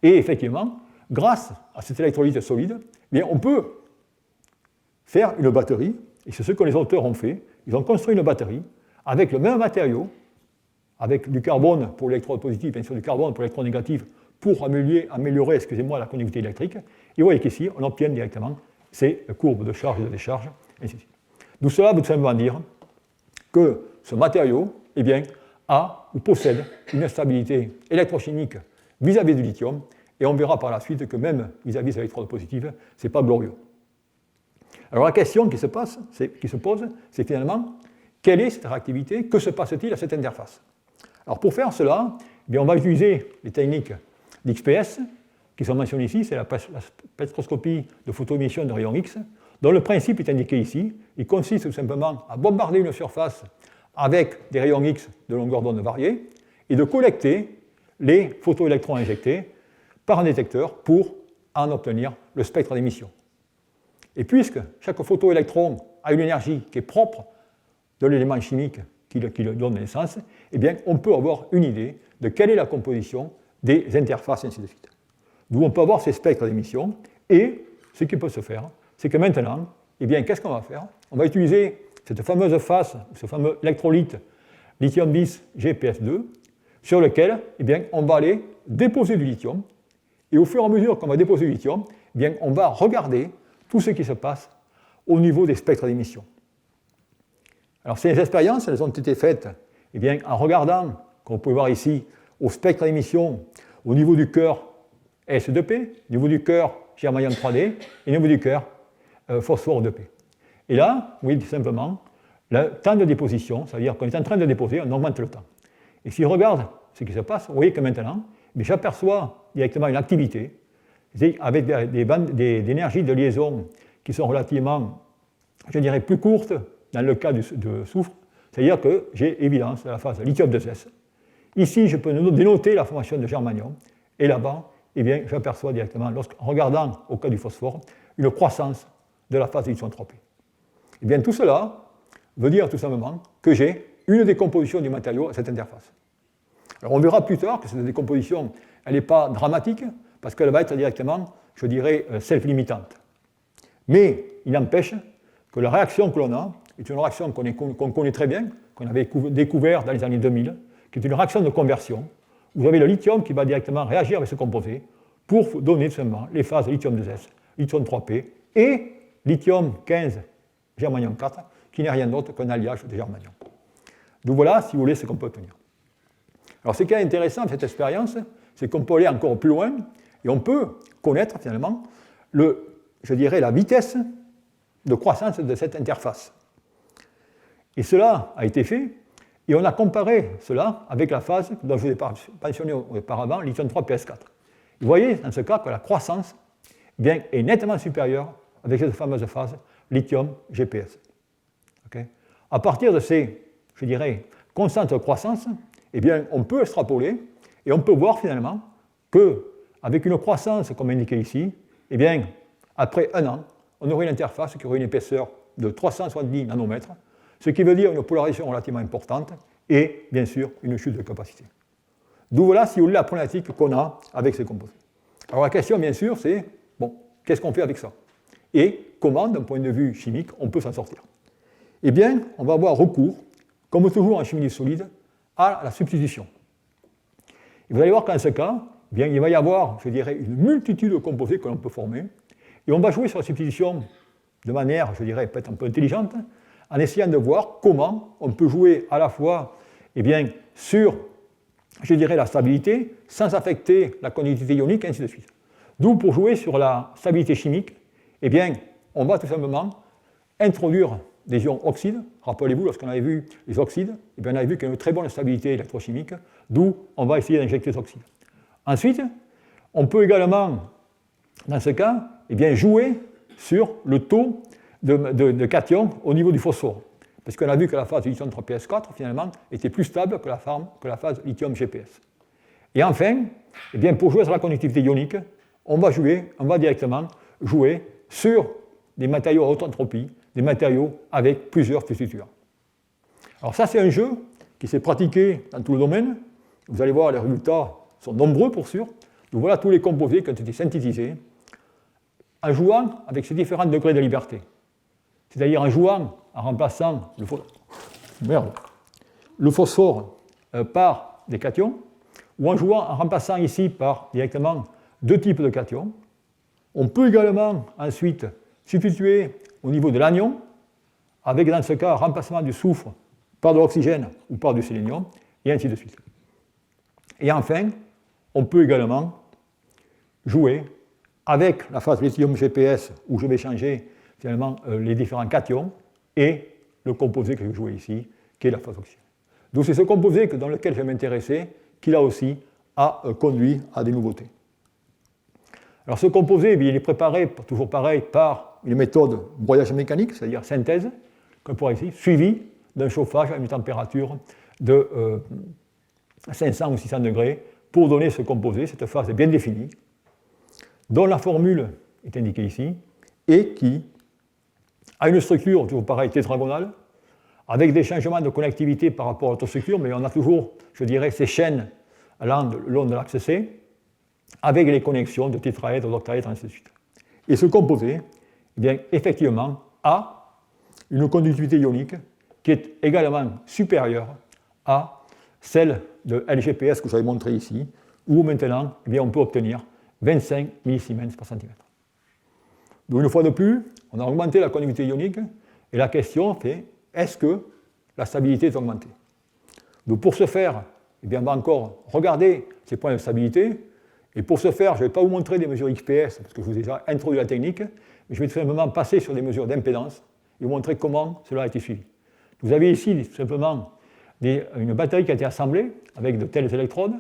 Et effectivement, grâce à cette électrolyte solide, eh bien, on peut faire une batterie, et c'est ce que les auteurs ont fait. Ils ont construit une batterie avec le même matériau, avec du carbone pour l'électrode positive, bien sûr du carbone pour l'électrode négative, pour améliorer la conductivité électrique. Et vous voyez qu'ici, on obtient directement ces courbes de charge et de décharge, ainsi de suite. D'où cela veut tout simplement dire que ce matériau eh bien, a ou possède une stabilité électrochimique vis-à-vis du lithium, et on verra par la suite que même vis-à-vis de l'électrode positive, ce n'est pas glorieux. Alors la question qui se pose, c'est finalement, quelle est cette réactivité? Que se passe-t-il à cette interface? Alors pour faire cela, eh bien, on va utiliser les techniques d'XPS, qui sont mentionnées ici, c'est la spectroscopie de photoémission de rayons X, dont le principe est indiqué ici. Il consiste tout simplement à bombarder une surface avec des rayons X de longueur d'onde variée et de collecter les photoélectrons injectés par un détecteur pour en obtenir le spectre d'émission. Et puisque chaque photoélectron a une énergie qui est propre de l'élément chimique qui le donne naissance, eh bien, on peut avoir une idée de quelle est la composition des interfaces, ainsi de suite. D'où on peut avoir ces spectres d'émission, et ce qui peut se faire, c'est que maintenant, eh bien, qu'est-ce qu'on va faire? On va utiliser cette fameuse phase, ce fameux électrolyte lithium 10 GPS2, sur lequel eh bien, on va aller déposer du lithium, et au fur et à mesure qu'on va déposer du lithium, eh bien, on va regarder tout ce qui se passe au niveau des spectres d'émission. Alors ces expériences, elles ont été faites eh bien, en regardant, comme vous pouvez voir ici, au spectre d'émission au niveau du cœur S2P, au niveau du cœur germanium 3D et au niveau du cœur phosphore 2P. Et là, vous voyez tout simplement le temps de déposition, c'est-à-dire qu'on est en train de déposer, on augmente le temps. Et si je regarde ce qui se passe, vous voyez que maintenant, j'aperçois directement une activité avec des énergies de liaison qui sont relativement, je dirais, plus courtes dans le cas de soufre, c'est-à-dire que j'ai évidence de la phase lithium 2S. Ici, je peux dénoter la formation de germanium, et là-bas, eh bien, j'aperçois directement, en regardant au cas du phosphore, une croissance de la phase lithium 3P. Eh bien, tout cela veut dire tout simplement que j'ai une décomposition du matériau à cette interface. Alors, on verra plus tard que cette décomposition, elle n'est pas dramatique, parce qu'elle va être directement, je dirais, self-limitante. Mais il n'empêche que la réaction que l'on a est une réaction qu'on connaît très bien, qu'on avait découvert dans les années 2000, qui est une réaction de conversion. Vous avez le lithium qui va directement réagir avec ce composé pour donner tout simplement les phases lithium 2S, lithium 3P et lithium 15, germanium 4, qui n'est rien d'autre qu'un alliage de germanium. Donc voilà, si vous voulez, ce qu'on peut obtenir. Alors ce qui est intéressant de cette expérience, c'est qu'on peut aller encore plus loin et on peut connaître finalement, je dirais, la vitesse de croissance de cette interface. Et cela a été fait, et on a comparé cela avec la phase dont je vous ai mentionné auparavant, lithium 3 PS4. Vous voyez dans ce cas que la croissance bien, est nettement supérieure avec cette fameuse phase lithium GPS. Okay? À partir de ces, je dirais, constantes de croissance, eh bien, on peut extrapoler et on peut voir finalement qu'avec une croissance comme indiqué ici, eh bien, après un an, on aurait une interface qui aurait une épaisseur de 370 nanomètres, ce qui veut dire une polarisation relativement importante et, bien sûr, une chute de capacité. D'où voilà, si vous voulez, la problématique qu'on a avec ces composés. Alors la question, bien sûr, c'est, bon, qu'est-ce qu'on fait avec ça? Et comment, d'un point de vue chimique, on peut s'en sortir? Eh bien, on va avoir recours, comme toujours en chimie du solide, à la substitution. Et vous allez voir qu'en ce cas, eh bien, il va y avoir, je dirais, une multitude de composés que l'on peut former, et on va jouer sur la substitution de manière, je dirais, peut-être un peu intelligente, en essayant de voir comment on peut jouer à la fois eh bien, sur, je dirais, la stabilité, sans affecter la conductivité ionique, et ainsi de suite. D'où, pour jouer sur la stabilité chimique, eh bien, on va tout simplement introduire des ions oxydes. Rappelez-vous, lorsqu'on avait vu les oxydes, eh bien, on avait vu qu'il y avait une très bonne stabilité électrochimique, d'où on va essayer d'injecter des oxydes. Ensuite, on peut également, dans ce cas, eh bien, jouer sur le taux de cations au niveau du phosphore. Parce qu'on a vu que la phase lithium 3PS4, finalement, était plus stable que la phase lithium GPS. Et enfin, eh bien, pour jouer sur la conductivité ionique, on va directement jouer sur des matériaux à haute entropie, des matériaux avec plusieurs substituants. Alors ça, c'est un jeu qui s'est pratiqué dans tout le domaine. Vous allez voir, les résultats sont nombreux pour sûr. Donc voilà tous les composés qui ont été synthétisés en jouant avec ces différents degrés de liberté. C'est-à-dire en jouant, en remplaçant le phosphore par des cations, ou en jouant, en remplaçant ici par directement deux types de cations. On peut également ensuite substituer au niveau de l'anion, avec dans ce cas un remplacement du soufre par de l'oxygène ou par du sélénium, et ainsi de suite. Et enfin, on peut également jouer avec la phase lithium-GPS, où je vais changer finalement les différents cations, et le composé que je vais jouer ici, qui est la phase oxygène. Donc c'est ce composé dans lequel je vais m'intéresser, qui là aussi a conduit à des nouveautés. Alors ce composé, il est préparé, toujours pareil, par une méthode broyage mécanique, c'est-à-dire synthèse, comme pour ici, suivi d'un chauffage à une température de 500 ou 600 degrés pour donner ce composé. Cette phase est bien définie, dont la formule est indiquée ici, et qui a une structure toujours pareil tétragonale, avec des changements de connectivité par rapport à l'autre structure, mais on a toujours, je dirais, ces chaînes allant le long de l'axe C, avec les connexions de tétraèdres, d'octaèdres, ainsi de suite. Et ce composé, eh bien, effectivement, a une conductivité ionique qui est également supérieure à celle de LGPS que j'avais montré ici, où maintenant, eh bien, on peut obtenir 25 millisiemens par centimètre. Donc, une fois de plus, on a augmenté la conductivité ionique, et la question fait, est-ce que la stabilité est augmentée? Donc, pour ce faire, eh bien, on va encore regarder ces points de stabilité. Et pour ce faire, je ne vais pas vous montrer des mesures XPS, parce que je vous ai déjà introduit la technique, mais je vais tout simplement passer sur des mesures d'impédance et vous montrer comment cela a été suivi. Vous avez ici tout simplement une batterie qui a été assemblée avec de tels électrodes.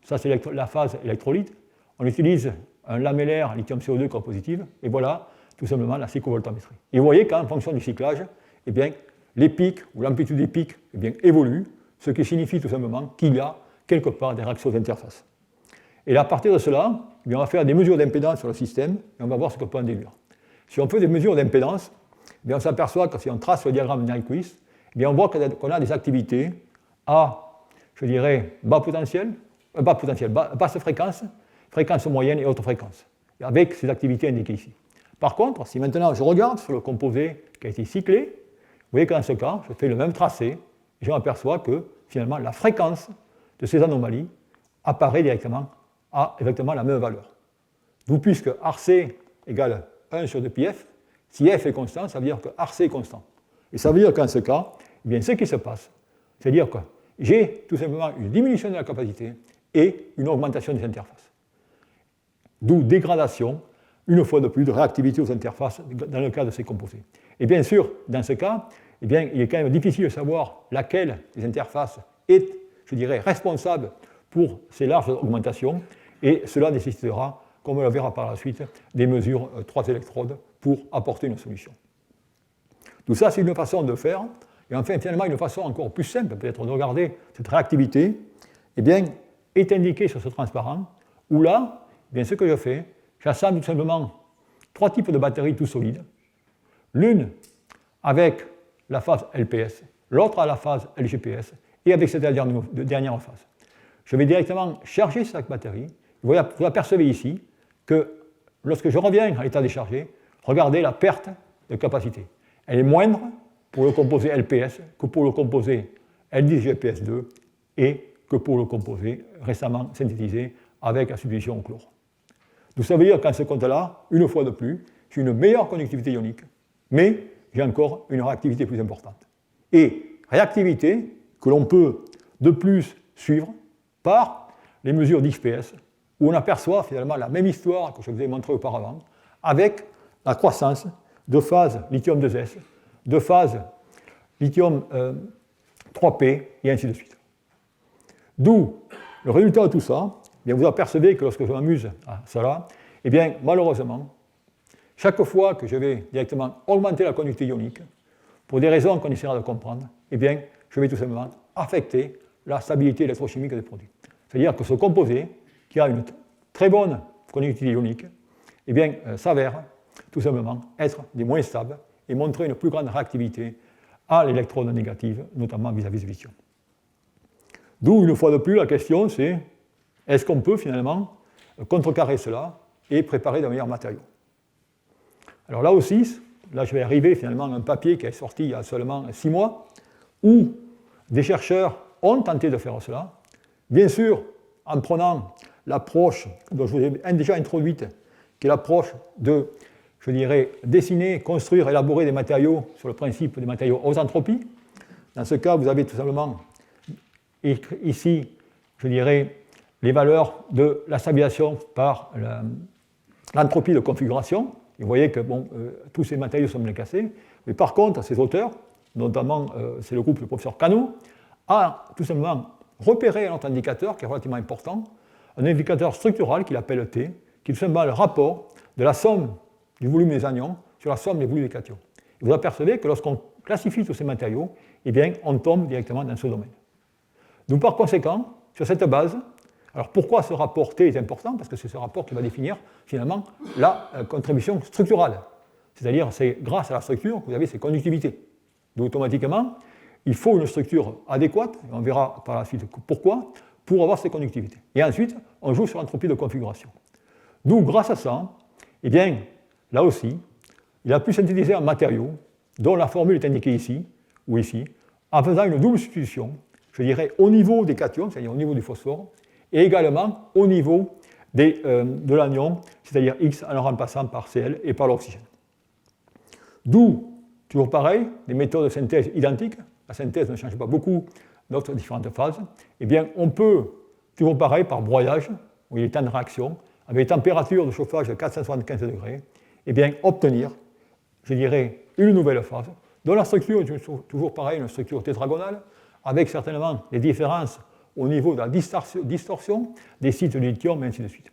Ça, c'est la phase électrolyte. On utilise un lamellaire lithium-CO2 comme positif, et voilà tout simplement la cyclovoltammétrie. Et vous voyez qu'en fonction du cyclage, eh bien, les pics ou l'amplitude des pics eh bien, évolue, ce qui signifie tout simplement qu'il y a quelque part des réactions d'interface. Et à partir de cela, eh bien, on va faire des mesures d'impédance sur le système et on va voir ce qu'on peut en déduire. Si on fait des mesures d'impédance, eh bien, on s'aperçoit que si on trace le diagramme de Nyquist, eh bien, on voit qu'on a des activités à, je dirais, basse fréquence, fréquence moyenne et haute fréquence, avec ces activités indiquées ici. Par contre, si maintenant je regarde sur le composé qui a été cyclé, vous voyez que dans ce cas, je fais le même tracé et je m'aperçois que finalement la fréquence de ces anomalies apparaît directement à exactement la même valeur. D'où puisque RC égale 1 sur 2πf, si f est constant, ça veut dire que RC est constant. Et ça veut dire qu'en ce cas, eh bien, ce qui se passe, c'est-à-dire que j'ai tout simplement une diminution de la capacité et une augmentation des interfaces. D'où dégradation, une fois de plus, de réactivité aux interfaces dans le cas de ces composés. Et bien sûr, dans ce cas, eh bien, il est quand même difficile de savoir laquelle des interfaces est, je dirais, responsable pour ces larges augmentations, et cela nécessitera, comme on le verra par la suite, des mesures 3 électrodes pour apporter une solution. Tout ça, c'est une façon de faire, et enfin, finalement, une façon encore plus simple, peut-être de regarder cette réactivité, eh bien, est indiquée sur ce transparent, où là, eh bien, ce que je fais, j'assemble tout simplement 3 types de batteries tout solides, l'une avec la phase LPS, l'autre à la phase LGPS, et avec cette dernière phase. Je vais directement charger cette batterie. Vous apercevez ici que lorsque je reviens à l'état déchargé, regardez la perte de capacité. Elle est moindre pour le composé LPS que pour le composé L10GPS2 et que pour le composé récemment synthétisé avec la substitution au chlore. Donc ça veut dire qu'en ce compte-là, une fois de plus, j'ai une meilleure conductivité ionique, mais j'ai encore une réactivité plus importante. Et réactivité que l'on peut de plus suivre par les mesures d'XPS, où on aperçoit finalement la même histoire que je vous ai montré auparavant, avec la croissance de phase lithium 2S, de phase lithium 3P, et ainsi de suite. D'où le résultat de tout ça, eh bien, vous apercevez que lorsque je m'amuse à cela, eh bien, malheureusement, chaque fois que je vais directement augmenter la conductivité ionique, pour des raisons qu'on essaiera de comprendre, eh bien, je vais tout simplement affecter la stabilité électrochimique des produits. C'est-à-dire que ce composé, qui a une très bonne conductivité ionique, eh bien, s'avère tout simplement être des moins stables et montrer une plus grande réactivité à l'électrode négative, notamment vis-à-vis du lithium. D'où, une fois de plus, la question c'est, est-ce qu'on peut finalement contrecarrer cela et préparer de meilleurs matériaux? Alors là aussi, là je vais arriver finalement à un papier qui est sorti il y a seulement 6 mois, où des chercheurs ont tenté de faire cela, bien sûr en prenant l'approche dont je vous ai déjà introduite, qui est l'approche de, je dirais, dessiner, construire, élaborer des matériaux sur le principe des matériaux aux entropies. Dans ce cas, vous avez tout simplement ici, je dirais, les valeurs de la stabilisation par l'entropie de configuration. Et vous voyez que bon, tous ces matériaux sont bien cassés. Mais par contre, ces auteurs, notamment c'est le groupe du professeur Cano, a tout simplement repéré un autre indicateur qui est relativement important, un indicateur structural qu'il appelle T, qui est tout simplement le rapport de la somme du volume des anions sur la somme des volumes des cations. Et vous apercevez que lorsqu'on classifie tous ces matériaux, eh bien, on tombe directement dans ce domaine. Donc par conséquent, sur cette base, alors pourquoi ce rapport T est important? Parce que c'est ce rapport qui va définir finalement la contribution structurale. C'est-à-dire c'est grâce à la structure que vous avez ces conductivités. Donc automatiquement, il faut une structure adéquate, et on verra par la suite pourquoi, pour avoir ces conductivités. Et ensuite, on joue sur l'entropie de configuration. Donc grâce à ça, eh bien, là aussi, il a pu synthétiser un matériau dont la formule est indiquée ici, ou ici, en faisant une double substitution, je dirais au niveau des cations, c'est-à-dire au niveau du phosphore, et également au niveau de l'anion, c'est-à-dire X en le remplaçant par Cl et par l'oxygène. D'où, toujours pareil, des méthodes de synthèse identiques, la synthèse ne change pas beaucoup dans nos différentes phases, eh bien on peut, toujours pareil, par broyage, où il y a des temps de réaction, avec des températures de chauffage de 475 degrés, eh bien obtenir, je dirais, une nouvelle phase, dont la structure est toujours pareil, une structure tétragonale, avec certainement des différences au niveau de la distorsion des sites de lithium, et ainsi de suite.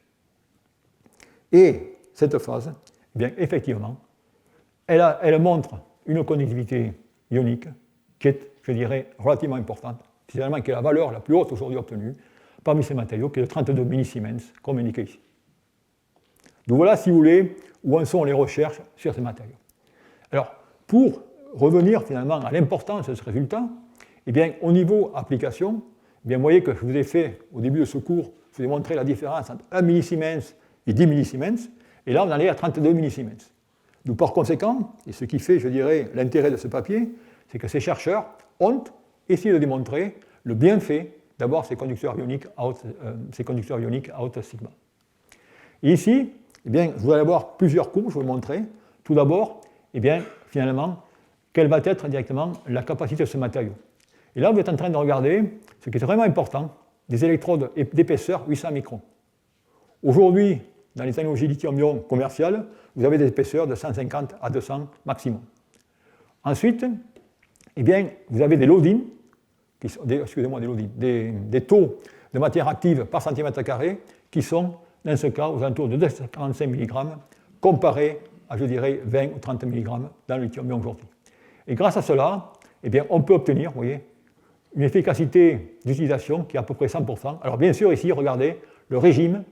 Et cette phase, eh bien, effectivement, elle montre une conductivité ionique qui est, je dirais, relativement importante, finalement qui est la valeur la plus haute aujourd'hui obtenue parmi ces matériaux, qui est de 32 millisiemens, comme indiqué ici. Donc voilà, si vous voulez, où en sont les recherches sur ces matériaux. Alors, pour revenir finalement à l'importance de ce résultat, eh bien, au niveau application, eh bien, vous voyez que je vous ai fait, au début de ce cours, je vous ai montré la différence entre 1 millisiemens et 10 millisiemens, et là, on en est à 32 millisiemens. Donc, par conséquent, et ce qui fait, je dirais, l'intérêt de ce papier, c'est que ces chercheurs ont essayé de démontrer le bienfait d'avoir ces conducteurs ioniques à haute sigma. Et ici, eh bien, vous allez avoir plusieurs courbes, je vais vous montrer. Tout d'abord, eh bien, finalement, quelle va être directement la capacité de ce matériau. Et là, vous êtes en train de regarder ce qui est vraiment important, des électrodes d'épaisseur 800 microns. Aujourd'hui, dans les technologies lithium-ion commerciales, vous avez des épaisseurs de 150 à 200 maximum. Ensuite, eh bien, vous avez des loadings, des taux de matière active par centimètre carré qui sont, dans ce cas, aux alentours de 245 mg, comparés à, je dirais, 20 ou 30 mg dans le lithium-ion aujourd'hui. Et grâce à cela, eh bien, on peut obtenir, vous voyez, une efficacité d'utilisation qui est à peu près 100%. Alors bien sûr, ici, regardez, le régime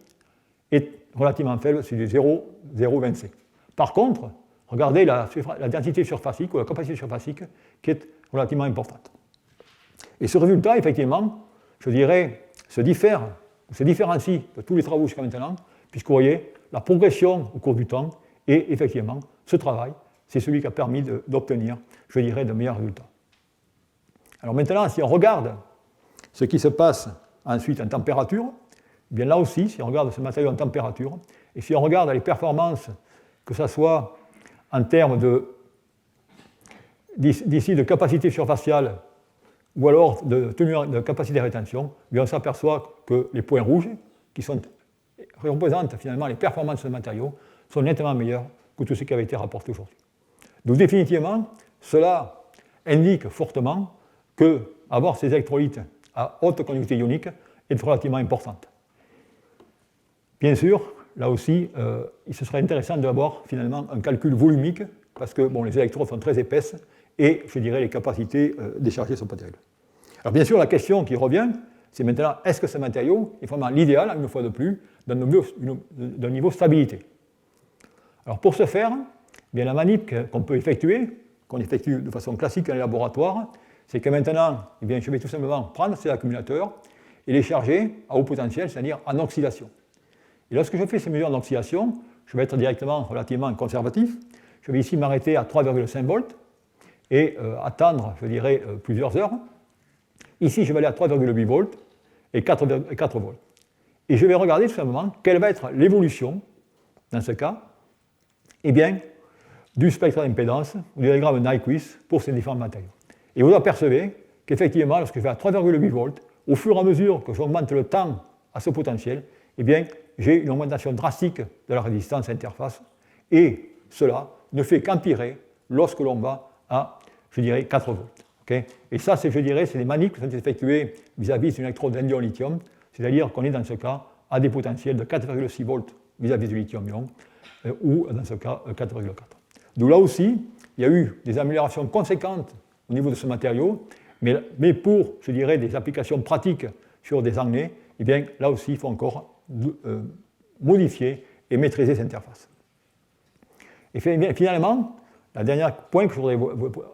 est relativement faible, c'est du 0,25. Par contre, regardez la densité surfacique ou la capacité surfacique qui est relativement importante. Et ce résultat, effectivement, je dirais, se différencie de tous les travaux jusqu'à maintenant, puisque vous voyez, la progression au cours du temps, et effectivement, ce travail, c'est celui qui a permis d'obtenir, je dirais, de meilleurs résultats. Alors maintenant, si on regarde ce qui se passe ensuite en température, eh bien là aussi, si on regarde ce matériau en température, et si on regarde les performances, que ce soit en termes d'ici de capacité surfaciale ou alors de capacité de rétention, eh bien on s'aperçoit que les points rouges, qui représentent finalement les performances de ce matériau, sont nettement meilleurs que tout ce qui avait été rapporté aujourd'hui. Donc définitivement, cela indique fortement qu'avoir ces électrolytes à haute conductivité ionique est relativement importante. Bien sûr, là aussi, il serait intéressant d'avoir finalement un calcul volumique, parce que bon, les électrodes sont très épaisses, et je dirais les capacités déchargées sont pas terribles. Alors bien sûr, la question qui revient, c'est maintenant, est-ce que ce matériau est vraiment l'idéal, une fois de plus, d'un niveau stabilité? Alors pour ce faire, eh bien, la manip qu'on peut effectuer, qu'on effectue de façon classique dans les laboratoires, c'est que maintenant, eh bien, je vais tout simplement prendre ces accumulateurs et les charger à haut potentiel, c'est-à-dire en oxydation. Et lorsque je fais ces mesures d'oxydation, je vais être directement relativement conservatif. Je vais ici m'arrêter à 3,5 volts et attendre, je dirais, plusieurs heures. Ici, je vais aller à 3,8 volts et 4 volts. Et je vais regarder tout simplement quelle va être l'évolution, dans ce cas, eh bien, du spectre d'impédance ou du diagramme Nyquist pour ces différents matériaux. Et vous apercevez qu'effectivement, lorsque je vais à 3,8 volts, au fur et à mesure que j'augmente le temps à ce potentiel, eh bien, j'ai une augmentation drastique de la résistance à interface. Et cela ne fait qu'empirer lorsque l'on va à, je dirais, 4 volts. Okay, et ça, je dirais, c'est des manips qui sont effectuées vis-à-vis d'une électrode d'indium-lithium, c'est-à-dire qu'on est dans ce cas à des potentiels de 4,6 volts vis-à-vis du lithium-ion, ou dans ce cas 4,4. Donc là aussi, il y a eu des améliorations conséquentes au niveau de ce matériau, mais pour, je dirais, des applications pratiques sur des années, eh bien, là aussi, il faut encore modifier et maîtriser cette interface. Et finalement, le dernier point que je voudrais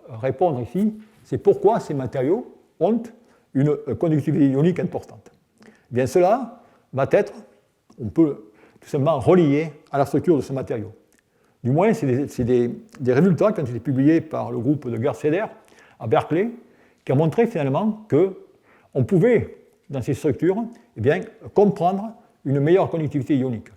répondre ici, c'est pourquoi ces matériaux ont une conductivité ionique importante. Eh bien, cela va être, on peut tout simplement relier à la structure de ce matériau. Du moins, c'est des résultats qui ont été publiés par le groupe de Gerseder à Berkeley, qui a montré finalement qu'on pouvait, dans ces structures, eh bien, comprendre une meilleure conductivité ionique.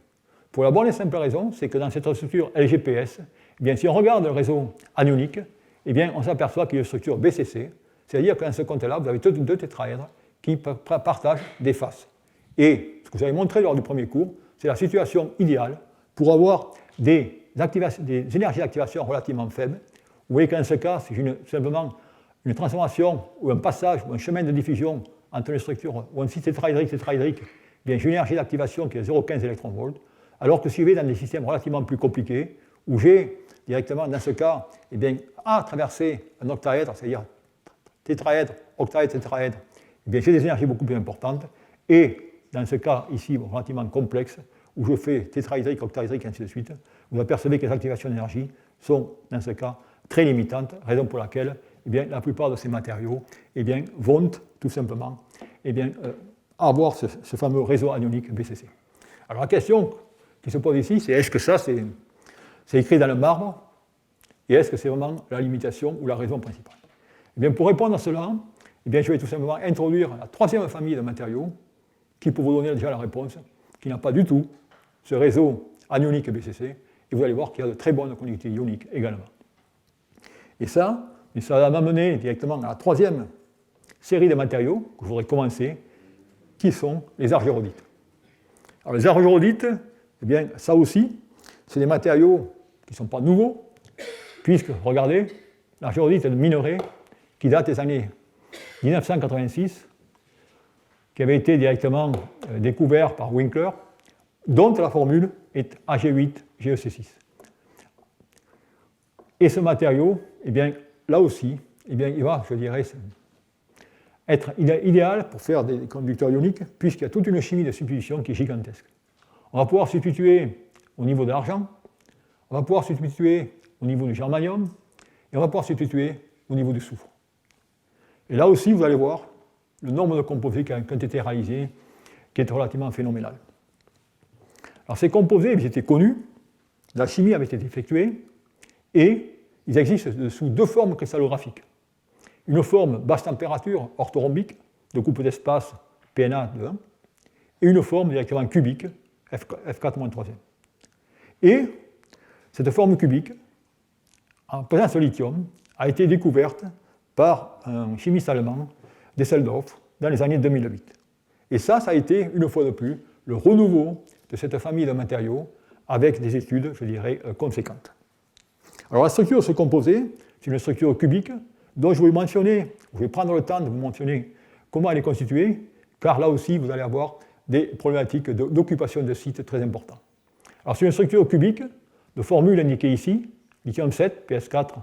Pour la bonne et simple raison, c'est que dans cette structure LGPS, eh bien, si on regarde le réseau anionique, eh bien, on s'aperçoit qu'il y a une structure BCC, c'est-à-dire que dans ce compte-là, vous avez deux tétraèdres qui partagent des faces. Et ce que vous avez montré lors du premier cours, c'est la situation idéale pour avoir des énergies d'activation relativement faibles. Vous voyez qu'en ce cas, c'est simplement une transformation ou un passage ou un chemin de diffusion entre une structure ou un site tétraédrique, eh bien, j'ai une énergie d'activation qui est 0,15 eV, alors que si je vais dans des systèmes relativement plus compliqués, où j'ai directement, dans ce cas, eh bien, à traverser un octaèdre, c'est-à-dire tétraèdre, octaèdre, tétraèdre, eh bien, j'ai des énergies beaucoup plus importantes, et dans ce cas ici, relativement complexe, où je fais tétraédrique, octaédrique, ainsi de suite, vous apercevez que les activations d'énergie sont, dans ce cas, très limitantes, raison pour laquelle eh bien, la plupart de ces matériaux eh bien, vont tout simplement eh bien, avoir ce fameux réseau anionique BCC. Alors la question qui se pose ici, c'est est-ce que ça, c'est écrit dans le marbre, et est-ce que c'est vraiment la limitation ou la raison principale? Eh bien, pour répondre à cela, eh bien, je vais tout simplement introduire la troisième famille de matériaux qui, pour vous donner déjà la réponse, qui n'a pas du tout ce réseau anionique BCC, et vous allez voir qu'il y a de très bonnes conductivités ioniques également. Et ça va m'amener directement à la troisième série de matériaux que je voudrais commencer, qui sont les argérodites. Alors les argérodites, eh bien, ça aussi, c'est des matériaux qui ne sont pas nouveaux, puisque, regardez, l'argérodite est un minerai qui date des années 1986, qui avait été directement découvert par Winkler, dont la formule est Ag8GeC6. Et ce matériau, eh bien, là aussi, eh bien, il va, je dirais, être idéal pour faire des conducteurs ioniques, puisqu'il y a toute une chimie de substitution qui est gigantesque. On va pouvoir substituer au niveau de l'argent, on va pouvoir substituer au niveau du germanium, et on va pouvoir substituer au niveau du soufre. Et là aussi, vous allez voir le nombre de composés qui ont été réalisés, qui est relativement phénoménal. Alors ces composés, ils étaient connus, la chimie avait été effectuée, et ils existent sous deux formes cristallographiques. Une forme basse température orthorhombique, de coupe d'espace PNA de 1, et une forme directement cubique, F4-3. Et cette forme cubique, en présence de lithium, a été découverte par un chimiste allemand, Desseldorf, dans les années 2008. Et ça a été, une fois de plus, le renouveau de cette famille de matériaux avec des études, je dirais, conséquentes. Alors la structure de ce composé, c'est une structure cubique dont je vais prendre le temps de vous mentionner comment elle est constituée, car là aussi, vous allez avoir des problématiques d'occupation de sites très importants. Alors c'est une structure cubique de formule indiquée ici, lithium 7, PS4,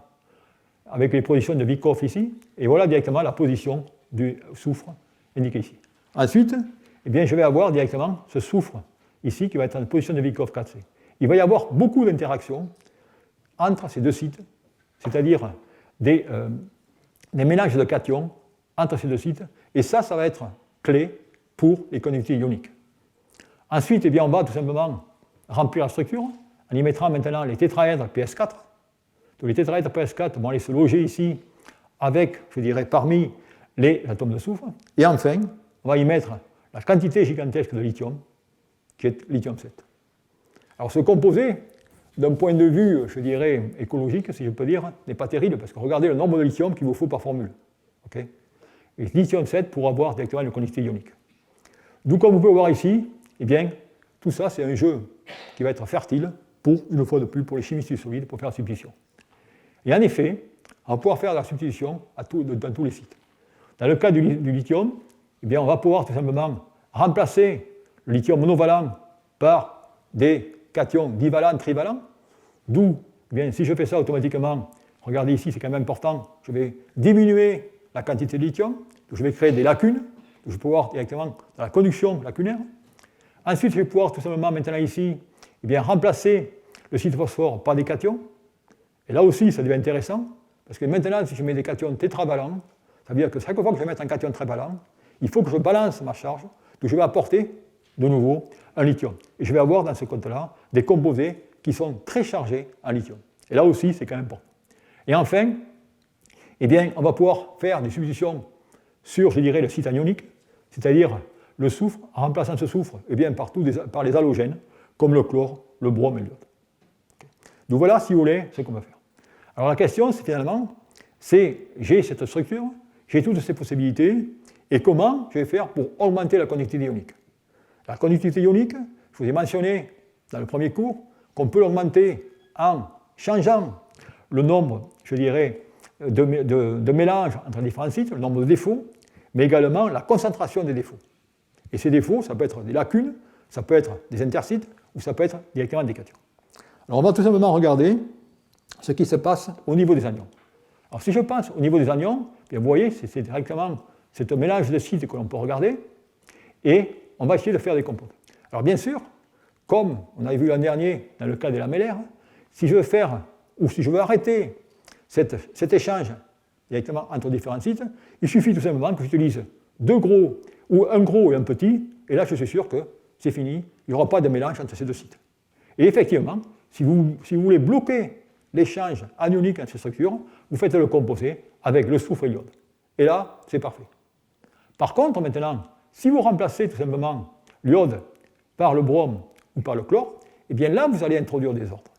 avec les positions de Vikov ici, et voilà directement la position du soufre indiquée ici. Ensuite, eh bien, je vais avoir directement ce soufre ici qui va être en position de Vikov 4C. Il va y avoir beaucoup d'interactions entre ces deux sites, c'est-à-dire des mélanges de cations entre ces deux sites, et ça va être clé pour les conductivités ioniques. Ensuite, eh bien, on va tout simplement remplir la structure en y mettant maintenant les tétraèdres PS4. Donc les tétraèdres PS4 vont aller se loger ici avec, je dirais, parmi les atomes de soufre. Et enfin, on va y mettre la quantité gigantesque de lithium, qui est lithium 7. Alors ce composé d'un point de vue, je dirais, écologique, si je peux dire, n'est pas terrible, parce que regardez le nombre de lithium qu'il vous faut par formule. Okay, et lithium 7 pour avoir directement une conductivité ionique. Donc, comme vous pouvez voir ici, eh bien, tout ça, c'est un jeu qui va être fertile pour, une fois de plus, pour les chimistes du solide, pour faire la substitution. Et en effet, on va pouvoir faire la substitution dans tous les sites. Dans le cas du lithium, eh bien, on va pouvoir tout simplement remplacer le lithium monovalent par des cations divalents, trivalents, d'où, eh bien, si je fais ça automatiquement, regardez ici, c'est quand même important, je vais diminuer la quantité de lithium, donc je vais créer des lacunes, donc je vais pouvoir directement dans la conduction lacunaire. Ensuite, je vais pouvoir tout simplement maintenant ici, eh bien, remplacer le site phosphore par des cations. Et là aussi, ça devient intéressant, parce que maintenant, si je mets des cations tétravalents, ça veut dire que chaque fois que je vais mettre un cation trivalent, il faut que je balance ma charge, donc je vais apporter de nouveau un lithium. Et je vais avoir dans ce compte-là des composés qui sont très chargés en lithium. Et là aussi, c'est quand même important. Et enfin, eh bien, on va pouvoir faire des substitutions sur, je dirais, le site anionique, c'est-à-dire le soufre, en remplaçant ce soufre eh bien, par les halogènes, comme le chlore, le brome et l'iode. Okay. Donc voilà, si vous voulez, ce qu'on va faire. Alors la question, c'est finalement, j'ai cette structure, j'ai toutes ces possibilités, et comment je vais faire pour augmenter la conductivité ionique. La conductivité ionique, je vous ai mentionné dans le premier cours qu'on peut l'augmenter en changeant le nombre, je dirais, de mélanges entre différents sites, le nombre de défauts, mais également la concentration des défauts. Et ces défauts, ça peut être des lacunes, ça peut être des intersites, ou ça peut être directement des cations. Alors on va tout simplement regarder ce qui se passe au niveau des anions. Alors si je pense au niveau des anions, bien, vous voyez, c'est directement ce mélange de sites que l'on peut regarder, et on va essayer de faire des composés. Alors bien sûr, comme on avait vu l'an dernier dans le cas des lamellaires, si je veux faire, ou si je veux arrêter cet échange directement entre différents sites, il suffit tout simplement que j'utilise deux gros, ou un gros et un petit, et là je suis sûr que c'est fini, il n'y aura pas de mélange entre ces deux sites. Et effectivement, si vous voulez bloquer l'échange anionique entre ces structures, vous faites le composé avec le soufre et l'iode. Et là, c'est parfait. Par contre, maintenant, si vous remplacez tout simplement l'iode par le brome ou par le chlore, eh bien là, vous allez introduire des ordres.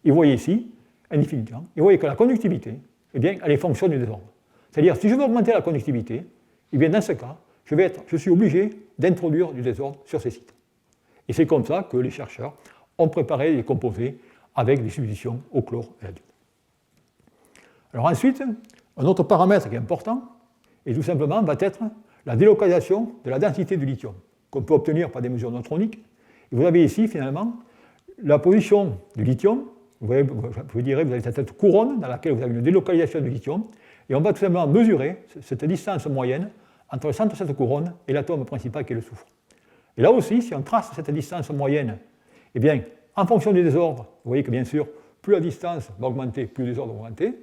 Et vous voyez ici, indéfiniment, et vous voyez que la conductivité, eh bien, elle est fonction du désordre. C'est-à-dire, si je veux augmenter la conductivité, eh bien, dans ce cas, je suis obligé d'introduire du désordre sur ces sites. Et c'est comme ça que les chercheurs ont préparé des composés avec des substitutions au chlore et à l'iode. Alors ensuite, un autre paramètre qui est important, et tout simplement, va être la délocalisation de la densité du lithium, qu'on peut obtenir par des mesures neutroniques. Et vous avez ici, finalement, la position du lithium. Vous avez cette couronne dans laquelle vous avez une délocalisation du lithium, et on va tout simplement mesurer cette distance moyenne entre le centre de cette couronne et l'atome principal qui est le soufre. Et là aussi, si on trace cette distance moyenne, eh bien, en fonction du désordre, vous voyez que bien sûr, plus la distance va augmenter, plus le désordre va augmenter,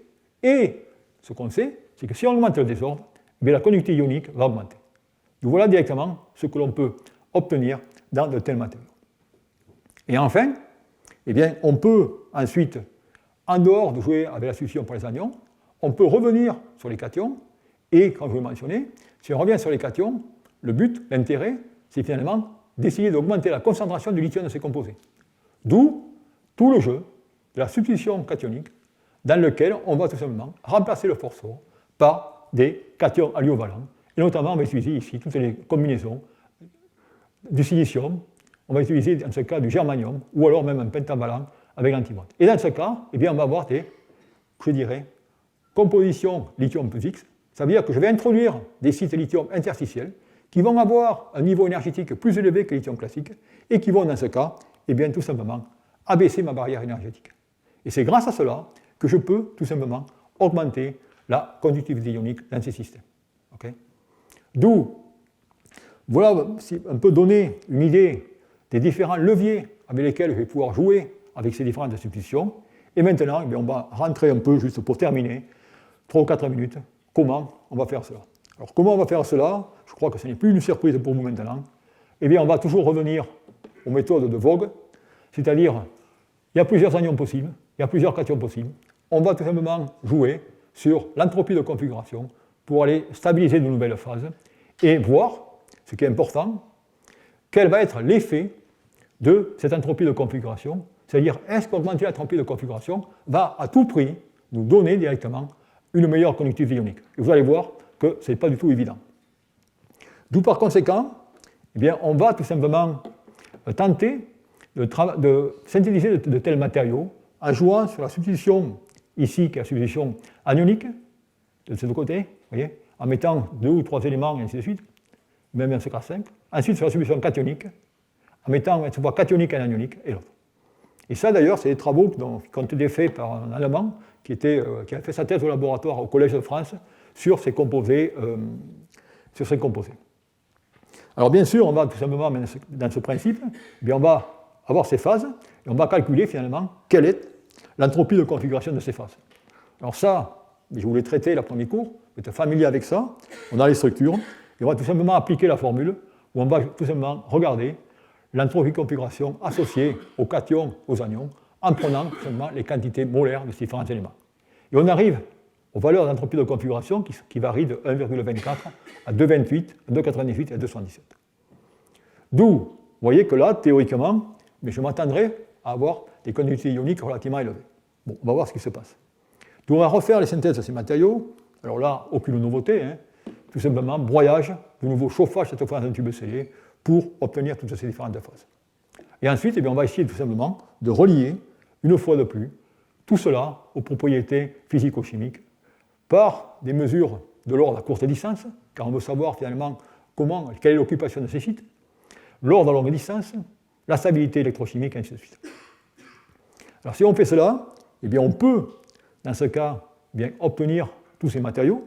et ce qu'on sait, c'est que si on augmente le désordre, eh bien, la conductivité ionique va augmenter. Donc voilà directement ce que l'on peut obtenir dans de tels matériaux. Et enfin, eh bien, on peut ensuite, en dehors de jouer avec la substitution pour les anions, on peut revenir sur les cations, et comme je l'ai mentionné, si on revient sur les cations, le but, l'intérêt, c'est finalement d'essayer d'augmenter la concentration du lithium de ces composés. D'où tout le jeu de la substitution cationique, dans lequel on va tout simplement remplacer le phosphore par des cations aliovalents, et notamment on va utiliser ici toutes les combinaisons du silicium, on va utiliser dans ce cas du germanium, ou alors même un pentavalent avec l'antimoine. Et dans ce cas, eh bien, on va avoir des, je dirais, compositions lithium plus X. Ça veut dire que je vais introduire des sites lithium interstitiels qui vont avoir un niveau énergétique plus élevé que le lithium classique et qui vont, dans ce cas, eh bien, tout simplement abaisser ma barrière énergétique. Et c'est grâce à cela que je peux tout simplement augmenter la conductivité ionique dans ces systèmes. Okay. D'où, voilà un peu donner une idée des différents leviers avec lesquels je vais pouvoir jouer avec ces différentes substitutions. Et maintenant, on va rentrer un peu, juste pour terminer, 3 ou 4 minutes, comment on va faire cela. Alors, comment on va faire cela? Je crois que ce n'est plus une surprise pour vous maintenant. Eh bien, on va toujours revenir aux méthodes de Vogt, c'est-à-dire, il y a plusieurs anions possibles, il y a plusieurs cations possibles. On va tout simplement jouer sur l'entropie de configuration pour aller stabiliser de nouvelles phases et voir, ce qui est important, quel va être l'effet de cette entropie de configuration, c'est-à-dire est-ce qu'augmenter l'entropie de configuration va à tout prix nous donner directement une meilleure conductivité ionique. Et vous allez voir que ce n'est pas du tout évident. D'où par conséquent, eh bien, on va tout simplement tenter de synthétiser de tels matériaux en jouant sur la substitution ici, qui est la substitution anionique, de ce côté, voyez, en mettant 2 ou 3 éléments, et ainsi de suite, même dans ce cas simple. Ensuite, sur la substitution cationique, en mettant cette fois cationique et anionique, et l'autre. Et ça, d'ailleurs, c'est des travaux qui ont été faits par un Allemand qui a fait sa thèse au laboratoire au Collège de France sur ces composés. Alors, bien sûr, on va tout simplement, dans ce principe, eh bien, on va avoir ces phases, et on va calculer finalement quelle est l'entropie de configuration de ces phases. Alors ça, je vous l'ai traité le premier cours, vous êtes familier avec ça, on a les structures, et on va tout simplement appliquer la formule, où on va tout simplement regarder l'entropie de configuration associée aux cations, aux anions, en prenant tout simplement les quantités molaires de ces différents éléments. Et on arrive aux valeurs d'entropie de configuration qui varient de 1,24 à 2,28, à 2,98 et à 2,77. D'où, vous voyez que là, théoriquement, mais je m'attendrai à avoir des conductivités ioniques relativement élevées. Bon, on va voir ce qui se passe. Donc on va refaire les synthèses de ces matériaux. Alors là, aucune nouveauté, hein. Tout simplement broyage, de nouveau chauffage cette fois dans un tube scellé pour obtenir toutes ces différentes phases. Et ensuite, eh bien, on va essayer tout simplement de relier, une fois de plus, tout cela aux propriétés physico-chimiques par des mesures de l'ordre à courte distance, car on veut savoir finalement quelle est l'occupation de ces sites, l'ordre à longue distance, la stabilité électrochimique, et ainsi de suite. Alors si on fait cela, eh bien, on peut, dans ce cas, eh bien, obtenir tous ces matériaux,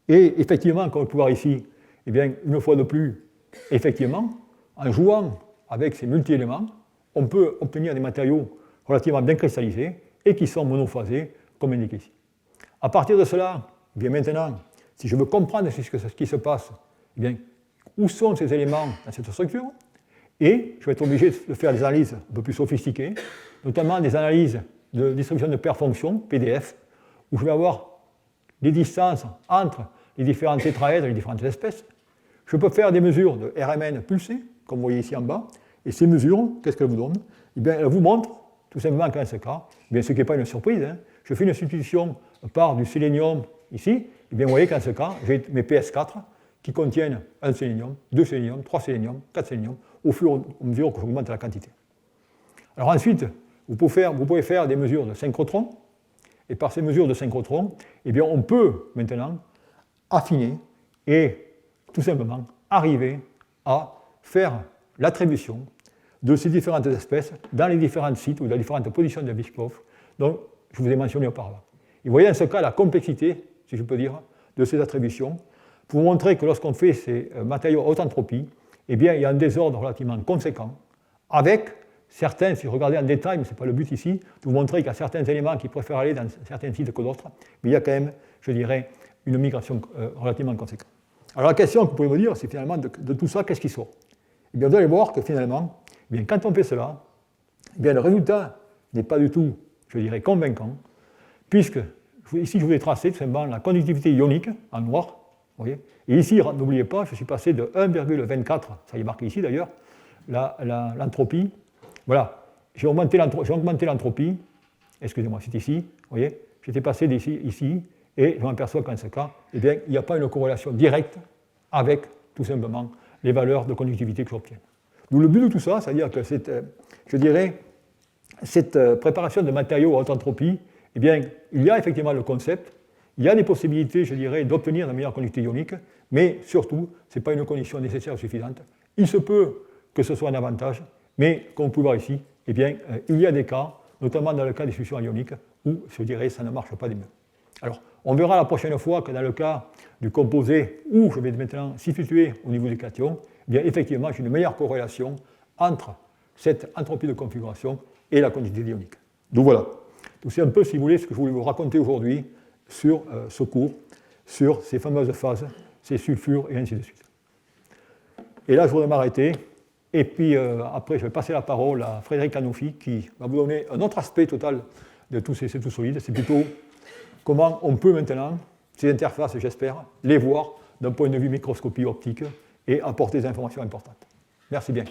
et effectivement, comme on peut voir ici, eh bien, une fois de plus, effectivement, en jouant avec ces multi-éléments, on peut obtenir des matériaux relativement bien cristallisés et qui sont monophasés, comme indiqué ici. À partir de cela, eh bien maintenant, si je veux comprendre ce qui se passe, eh bien, où sont ces éléments dans cette structure, et je vais être obligé de faire des analyses un peu plus sophistiquées, notamment des analyses de distribution de paires-fonctions, PDF, où je vais avoir les distances entre les différents tétraèdres et les différentes espèces. Je peux faire des mesures de RMN pulsées, comme vous voyez ici en bas, et ces mesures, qu'est-ce qu'elles vous donnent? Eh bien, elles vous montrent, tout simplement qu'en ce cas, eh bien, ce qui n'est pas une surprise, hein, je fais une substitution par du sélénium ici, eh bien, vous voyez qu'en ce cas, j'ai mes PS4 qui contiennent un sélénium, 2 séléniums, 3 séléniums, 4 séléniums, au fur et à mesure que j'augmente la quantité. Alors ensuite, vous pouvez faire des mesures de synchrotrons, et par ces mesures de synchrotron, eh bien, on peut maintenant affiner et tout simplement arriver à faire l'attribution de ces différentes espèces dans les différents sites ou dans les différentes positions de Vyshkov dont je vous ai mentionné auparavant. Et vous voyez en ce cas la complexité, si je peux dire, de ces attributions pour vous montrer que lorsqu'on fait ces matériaux à haute entropie, eh bien, il y a un désordre relativement conséquent avec certains, si vous regardez en détail, mais ce n'est pas le but ici, de vous montrer qu'il y a certains éléments qui préfèrent aller dans certains sites que d'autres, mais il y a quand même, je dirais, une migration relativement conséquente. Alors la question que vous pouvez me dire, c'est finalement de tout ça, qu'est-ce qui sort? Eh bien, vous allez voir que finalement, eh bien, quand on fait cela, eh bien, le résultat n'est pas du tout, je dirais, convaincant, puisque ici, je vous ai tracé tout simplement la conductivité ionique en noir, vous voyez, et ici, n'oubliez pas, je suis passé de 1,24, ça y est marqué ici d'ailleurs, l'entropie. Voilà, j'ai augmenté l'entropie, excusez-moi, c'est ici, vous voyez, j'étais passé d'ici, ici, et je m'aperçois qu'en ce cas, eh bien, il n'y a pas une corrélation directe avec, tout simplement, les valeurs de conductivité que j'obtiens. Donc le but de tout ça, c'est-à-dire que cette préparation de matériaux à haute entropie, eh bien, il y a effectivement le concept, il y a des possibilités, je dirais, d'obtenir une meilleure conductivité ionique, mais surtout, ce n'est pas une condition nécessaire suffisante. Il se peut que ce soit un avantage, mais comme vous pouvez voir ici, eh bien, il y a des cas, notamment dans le cas des solutions ioniques, où, je dirais, ça ne marche pas des mieux. Alors, on verra la prochaine fois que dans le cas du composé, où je vais maintenant situer au niveau des cations, eh bien, effectivement, j'ai une meilleure corrélation entre cette entropie de configuration et la conductivité ionique. Donc voilà. Donc c'est un peu, si vous voulez, ce que je voulais vous raconter aujourd'hui sur ce cours, sur ces fameuses phases, ces sulfures et ainsi de suite. Et là, je voudrais m'arrêter. Et puis après, je vais passer la parole à Frédéric Anoufi qui va vous donner un autre aspect total de tous ces tout solides. C'est plutôt comment on peut maintenant, ces interfaces, j'espère, les voir d'un point de vue microscopie optique et apporter des informations importantes. Merci bien.